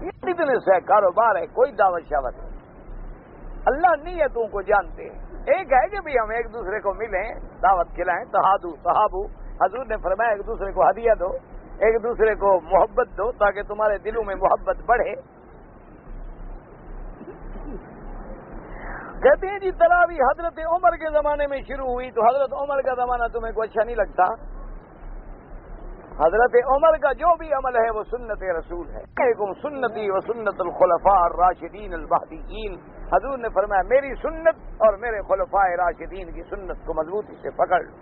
یہ بزنس ہے، کاروبار ہے، کوئی دعوت شاوت نہیں۔ اللہ نیتوں کو جانتے ہیں۔ ایک ہے کہ بھی ہم ایک دوسرے کو ملیں، دعوت کھلائیں، تحابو، حضور نے فرمایا ایک دوسرے کو ہدیہ دو، ایک دوسرے کو محبت دو تاکہ تمہارے دلوں میں محبت بڑھے۔ کہتے ہیں جی تراویح حضرت عمر کے زمانے میں شروع ہوئی، تو حضرت عمر کا زمانہ تمہیں کو اچھا نہیں لگتا؟ حضرت عمر کا جو بھی عمل ہے وہ سنت رسول ہے۔ سنتی و سنت الخلفاء الراشدین المہدیین، حضور نے فرمایا میری سنت اور میرے خلفاء راشدین کی سنت کو مضبوطی سے پکڑ لو۔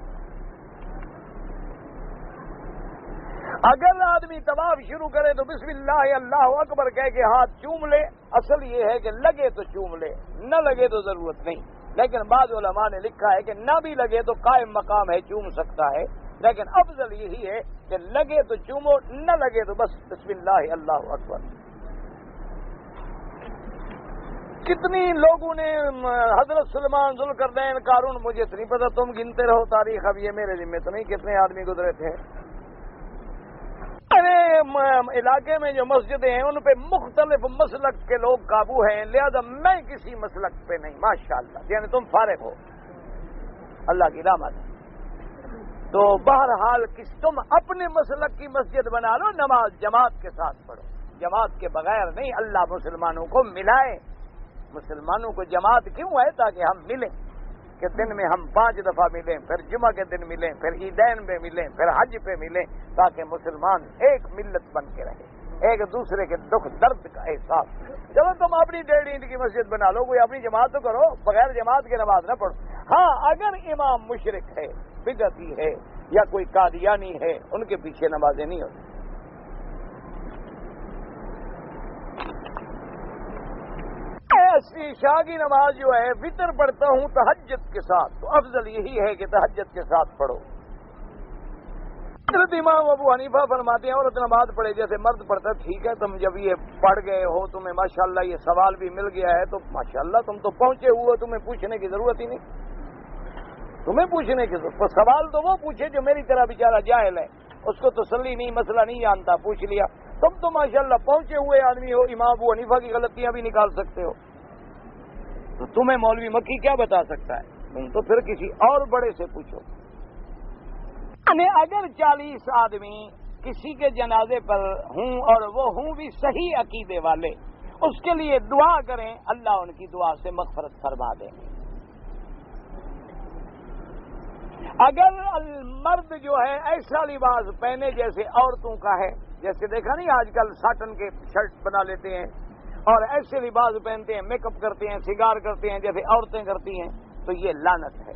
اگر آدمی طواف شروع کرے تو بسم اللہ اللہ اکبر کہہ کے ہاتھ چوم لے، اصل یہ ہے کہ لگے تو چوم لے، نہ لگے تو ضرورت نہیں، لیکن بعض علماء نے لکھا ہے کہ نہ بھی لگے تو قائم مقام ہے، چوم سکتا ہے، لیکن افضل یہی ہے کہ لگے تو چومو، نہ لگے تو بس بسم اللہ اللہ اکبر۔ کتنی لوگوں نے حضرت سلیمان ذوالقرنین قارون، مجھے تو نہیں پتا، تم گنتے رہو تاریخ، اب یہ میرے ذمہ تو نہیں کتنے آدمی گزرے تھے۔ علاقے میں جو مسجدیں ہیں ان پہ مختلف مسلک کے لوگ قابو ہیں، لہذا میں کسی مسلک پہ نہیں، ماشاءاللہ، یعنی تم فارغ ہو، اللہ کی رحمت۔ تو بہرحال تم اپنے مسلک کی مسجد بنا لو، نماز جماعت کے ساتھ پڑھو، جماعت کے بغیر نہیں۔ اللہ مسلمانوں کو ملائے، مسلمانوں کو جماعت کیوں ہے؟ تاکہ ہم ملیں، کہ دن میں ہم 5 دفعہ ملیں، پھر جمعہ کے دن ملیں، پھر عیدین پہ ملیں، پھر حج پہ ملیں، تاکہ مسلمان ایک ملت بن کے رہے، ایک دوسرے کے دکھ درد کا احساس۔ چلو تم اپنی 1.5 اینٹ کی مسجد بنا لو، کوئی اپنی جماعت تو کرو، بغیر جماعت کے نماز نہ پڑھو۔ ہاں اگر امام مشرک ہے، بدعتی ہے، یا کوئی قادیانی ہے، ان کے پیچھے نمازیں نہیں ہوتی۔ عشاء کی نماز جو ہے وتر پڑھتا ہوں تہجد کے ساتھ، تو افضل یہی ہے کہ تہجد کے ساتھ پڑھو۔ حضرت امام ابو حنیفہ فرماتے ہیں عورت نماز پڑھے جیسے مرد پڑھتا، ٹھیک ہے، تم جب یہ پڑھ گئے ہو، تمہیں ماشاءاللہ یہ سوال بھی مل گیا ہے، تو ماشاءاللہ تم تو پہنچے ہوئے، تمہیں پوچھنے کی ضرورت ہی نہیں، تمہیں پوچھنے کی ضرورت۔ سوال تو وہ پوچھے جو میری طرح بیچارہ جاہل ہے، اس کو تسلی نہیں، مسئلہ نہیں جانتا، پوچھ لیا۔ تم تو ماشاءاللہ پہنچے ہوئے آدمی ہو، امام ابو حنیفہ کی غلطیاں بھی نکال سکتے ہو، تو تمہیں مولوی مکی کیا بتا سکتا ہے؟ تم تو پھر کسی اور بڑے سے پوچھو۔ یعنی اگر 40 آدمی کسی کے جنازے پر ہوں اور وہ ہوں بھی صحیح عقیدے والے، اس کے لیے دعا کریں، اللہ ان کی دعا سے مغفرت فرما دیں۔ اگر مرد جو ہے ایسا لباس پہنے جیسے عورتوں کا ہے، جیسے دیکھا نہیں آج کل ساٹن کے شرٹ بنا لیتے ہیں اور ایسے لباس پہنتے ہیں، میک اپ کرتے ہیں، سگار کرتے ہیں جیسے عورتیں کرتی ہیں، تو یہ لعنت ہے۔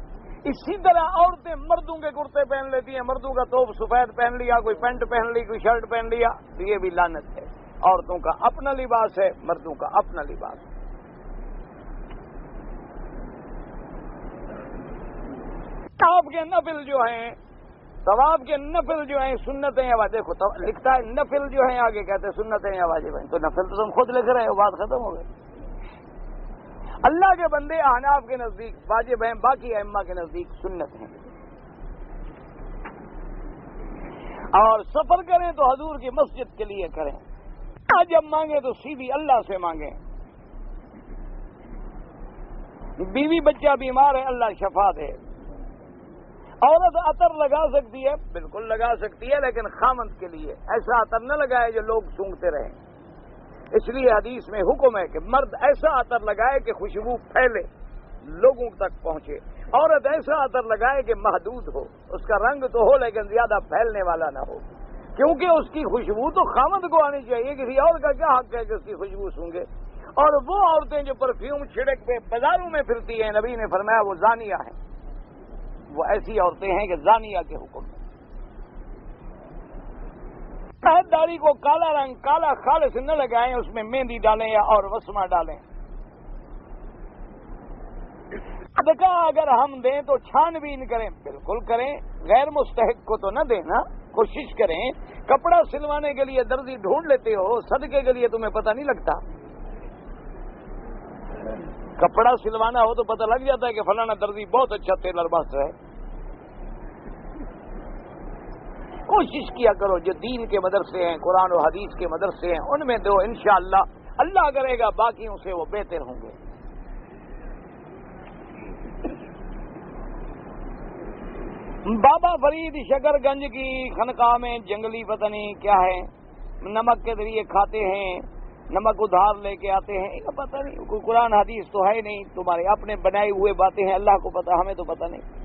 اسی طرح عورتیں مردوں کے کرتے پہن لیتی ہیں، مردوں کا توپ سفید پہن لیا، کوئی پینٹ پہن لی، کوئی شرٹ پہن لیا، تو یہ بھی لعنت ہے۔ عورتوں کا اپنا لباس ہے، مردوں کا اپنا لباس ہے۔ طواف کے نفل جو ہیں، طواف کے نفل جو ہیں سنتیں یا واجب، دیکھو لکھتا ہے نفل جو ہیں، آگے کہتے ہیں سنتیں یا واجب ہیں، تو نفل تو تم خود لکھ رہے ہو، بات ختم ہو گئی۔ اللہ کے بندے احناف کے نزدیک واجب ہیں، باقی ائمہ کے نزدیک سنت ہیں۔ اور سفر کریں تو حضور کی مسجد کے لیے کریں، جب مانگیں تو سیدھی اللہ سے مانگیں۔ بیوی بچہ بیمار ہے، اللہ شفا دے۔ عورت عطر لگا سکتی ہے، بالکل لگا سکتی ہے، لیکن خامند کے لیے ایسا عطر نہ لگائے جو لوگ سونگتے رہیں۔ اس لیے حدیث میں حکم ہے کہ مرد ایسا عطر لگائے کہ خوشبو پھیلے، لوگوں تک پہنچے۔ عورت ایسا عطر لگائے کہ محدود ہو، اس کا رنگ تو ہو لیکن زیادہ پھیلنے والا نہ ہو، کیونکہ اس کی خوشبو تو خامند کو آنی چاہیے، کسی اور کا کیا حق ہے کہ اس کی خوشبو سونگے۔ اور وہ عورتیں جو پرفیوم چھڑک پہ بازاروں میں پھرتی ہیں، نبی نے فرمایا وہ زانیہ ہیں، وہ ایسی عورتیں ہیں کہ زانیہ کے حکم میں۔ داڑھی کو کالا رنگ کالا خالص نہ لگائیں، اس میں مہندی ڈالیں یا اور وسمہ ڈالیں۔ صدقہ اگر ہم دیں تو چھان بین کریں، بالکل کریں، غیر مستحق کو تو نہ دینا، کوشش کریں۔ کپڑا سلوانے کے لیے درزی ڈھونڈ لیتے ہو، صدقے کے لیے تمہیں پتہ نہیں لگتا؟ کپڑا سلوانا ہو تو پتہ لگ جاتا ہے کہ فلانا درزی بہت اچھا ٹیلر ماسٹر ہے۔ کوشش کیا کرو جو دین کے مدرسے ہیں، قرآن و حدیث کے مدرسے ہیں، ان میں دو، انشاءاللہ اللہ کرے گا باقیوں سے وہ بہتر ہوں گے۔ بابا فرید شکر گنج کی خانقاہ میں جنگلی پتہ نہیں کیا ہے، نمک کے ذریعے کھاتے ہیں، نمک ادھار لے کے آتے ہیں، یہ پتہ نہیں، کوئی قرآن حدیث تو ہے نہیں، تمہارے اپنے بنائے ہوئے باتیں ہیں، اللہ کو پتہ، ہمیں تو پتہ نہیں۔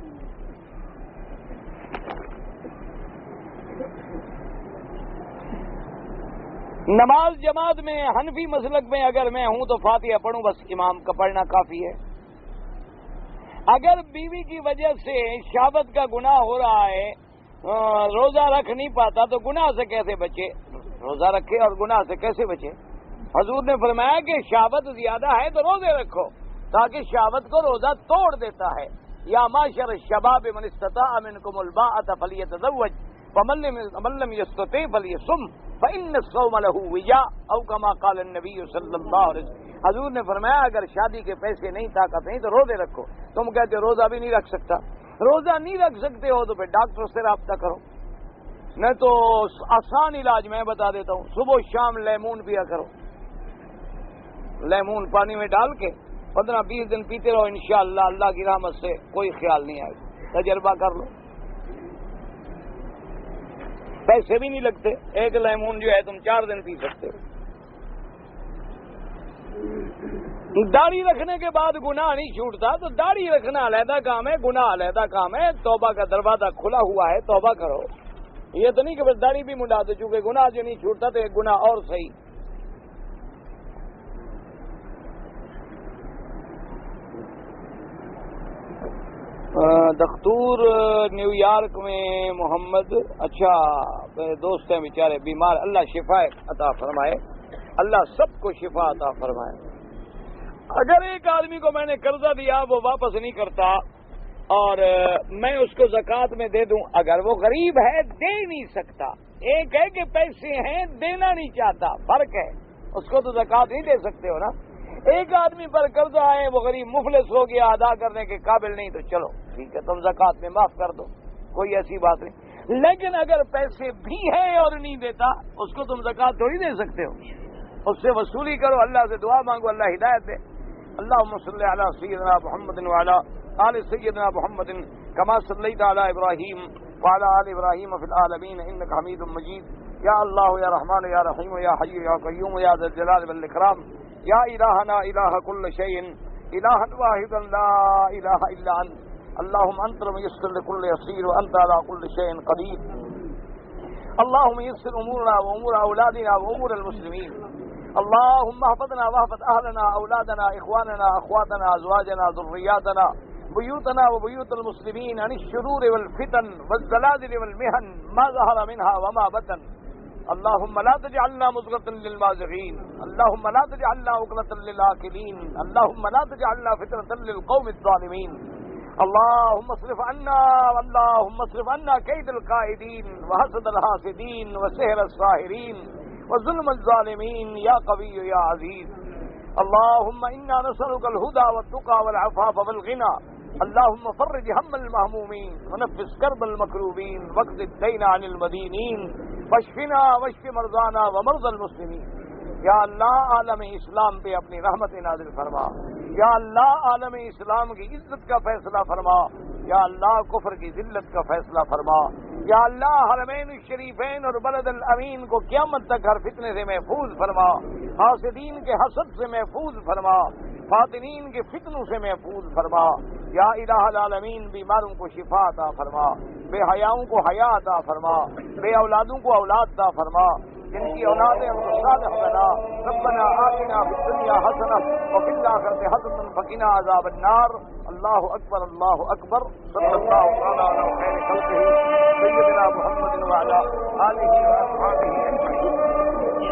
نماز جماعت میں حنفی مسلک میں اگر میں ہوں تو فاتحہ پڑھوں، بس امام کا پڑھنا کافی ہے۔ اگر بیوی کی وجہ سے شہوت کا گناہ ہو رہا ہے، روزہ رکھ نہیں پاتا، تو گناہ سے کیسے بچے؟ روزہ رکھے اور گناہ سے کیسے بچے؟ حضور نے فرمایا کہ شہوت زیادہ ہے تو روزے رکھو، تاکہ شہوت کو روزہ توڑ دیتا ہے۔ یا معاشر الشباب من استطاع منکم الباءۃ فلیتزوج ومن لم یستطع فلیصم فإن الصوم له وجاء او کما قال النبی صلی اللہ علیہ وسلم۔ حضور نے فرمایا اگر شادی کے پیسے نہیں، طاقت نہیں، تو روزے رکھو۔ تم کہتے ہو روزہ بھی نہیں رکھ سکتا، روزہ نہیں رکھ سکتے ہو تو پھر ڈاکٹر سے رابطہ کرو، نہیں تو آسان علاج میں بتا دیتا ہوں، صبح شام لیمون پیا کرو، لیمون پانی میں ڈال کے 15-20 دن پیتے رہو، انشاءاللہ اللہ کی رحمت سے کوئی خیال نہیں آئے گا، تجربہ کر لو۔ پیسے بھی نہیں لگتے، ایک لیمون جو ہے تم 4 دن پی سکتے ہو۔ داڑھی رکھنے کے بعد گناہ نہیں چھوٹتا، تو داڑھی رکھنا علیحدہ کام ہے، گناہ علیحدہ کام ہے، توبہ کا دروازہ کھلا ہوا ہے، توبہ کرو۔ یہ تو نہیں کہ بس داڑھی بھی منڈا دو، چونکہ گناہ جو نہیں چھوٹتا تو ایک گناہ اور صحیح۔ دختور نیو یارک میں محمد، اچھا میرے دوست ہیں بیچارے بیمار، اللہ شفا عطا فرمائے، اللہ سب کو شفا عطا فرمائے۔ اگر ایک آدمی کو میں نے قرضہ دیا وہ واپس نہیں کرتا اور میں اس کو زکوٰۃ میں دے دوں، اگر وہ غریب ہے دے نہیں سکتا، ایک ہے کہ پیسے ہیں دینا نہیں چاہتا، فرق ہے، اس کو تو زکوٰۃ نہیں دے سکتے ہو نا۔ ایک آدمی پر قرضہ ہے، وہ غریب مفلس ہو گیا، ادا کرنے کے قابل نہیں، تو چلو ٹھیک ہے تم زکوٰۃ میں معاف کر دو، کوئی ایسی بات نہیں۔ لیکن اگر پیسے بھی ہیں اور نہیں دیتا، اس کو تم زکوٰۃ تھوڑی دے سکتے ہو، اس سے وصولی کرو، اللہ سے دعا مانگو، اللہ ہدایت دے۔ اللهم صل على سيدنا محمد وعلى آل سيدنا محمد كما صليت على إبراهيم وعلى آل إبراهيم في العالمين إنك حميد مجيد۔ يا الله يا رحمن يا رحيم يا حي يا قيوم يا ذا الجلال والإكرام، يا إلهنا إله كل شيء، إلها واحدا لا إله إلا أنت، اللهم أنت الميسر لكل يسير وأنت على كل شيء قدير، اللهم يسر أمورنا وأمور أولادنا وأمور المسلمين، اللهم احفظنا واحفظ أهلنا أولادنا إخواننا أخواتنا أزواجنا ذرياتنا بيوتنا وبيوت المسلمين عن الشرور والفتن والزلازل والمحن ما ظهر منها وما بطن، اللهم لا تجعلنا مزغة للمازغين، اللهم لا تجعلنا عقلة للآكلين، اللهم لا تجعلنا فتنة للقوم الظالمين، اللهم اصرف عنا كيد الكائدين وحسد الحاسدين وسحر الساحرين وظلم الظالمين يا قوي يا عزيز، اللهم إنا نسألك الهدى والتقى والعفاف والغنى، اللهم فرج هم المهمومين ونفس كرب المكروبين واقض الدين عن المدينين واشفنا واشف مرضانا ومرضى المسلمين۔ یا اللہ عالم اسلام پہ اپنی رحمت نازل فرما، یا اللہ عالم اسلام کی عزت کا فیصلہ فرما، یا اللہ کفر کی ذلت کا فیصلہ فرما، یا اللہ حرمین الشریفین اور بلد الامین کو قیامت تک ہر فتنے سے محفوظ فرما، حاسدین کے حسد سے محفوظ فرما، فاطنین کے فتنوں سے محفوظ فرما، یا الہ العالمین بیماروں کو شفا عطا فرما، بے حیاؤں کو حیا عطا فرما، بے اولادوں کو اولاد عطا فرما، جن کی اولادیں ان کو صالح بنا، ربنا آتنا فی الدنیا حسنہ وفی الآخرۃ حسنہ وقنا عذاب النار۔ اللہ اکبر اللہ اکبر، صلی اللہ تعالی علی خیر خلقہ سیدنا محمد وعلی آلہ واصحابہ اجمعین۔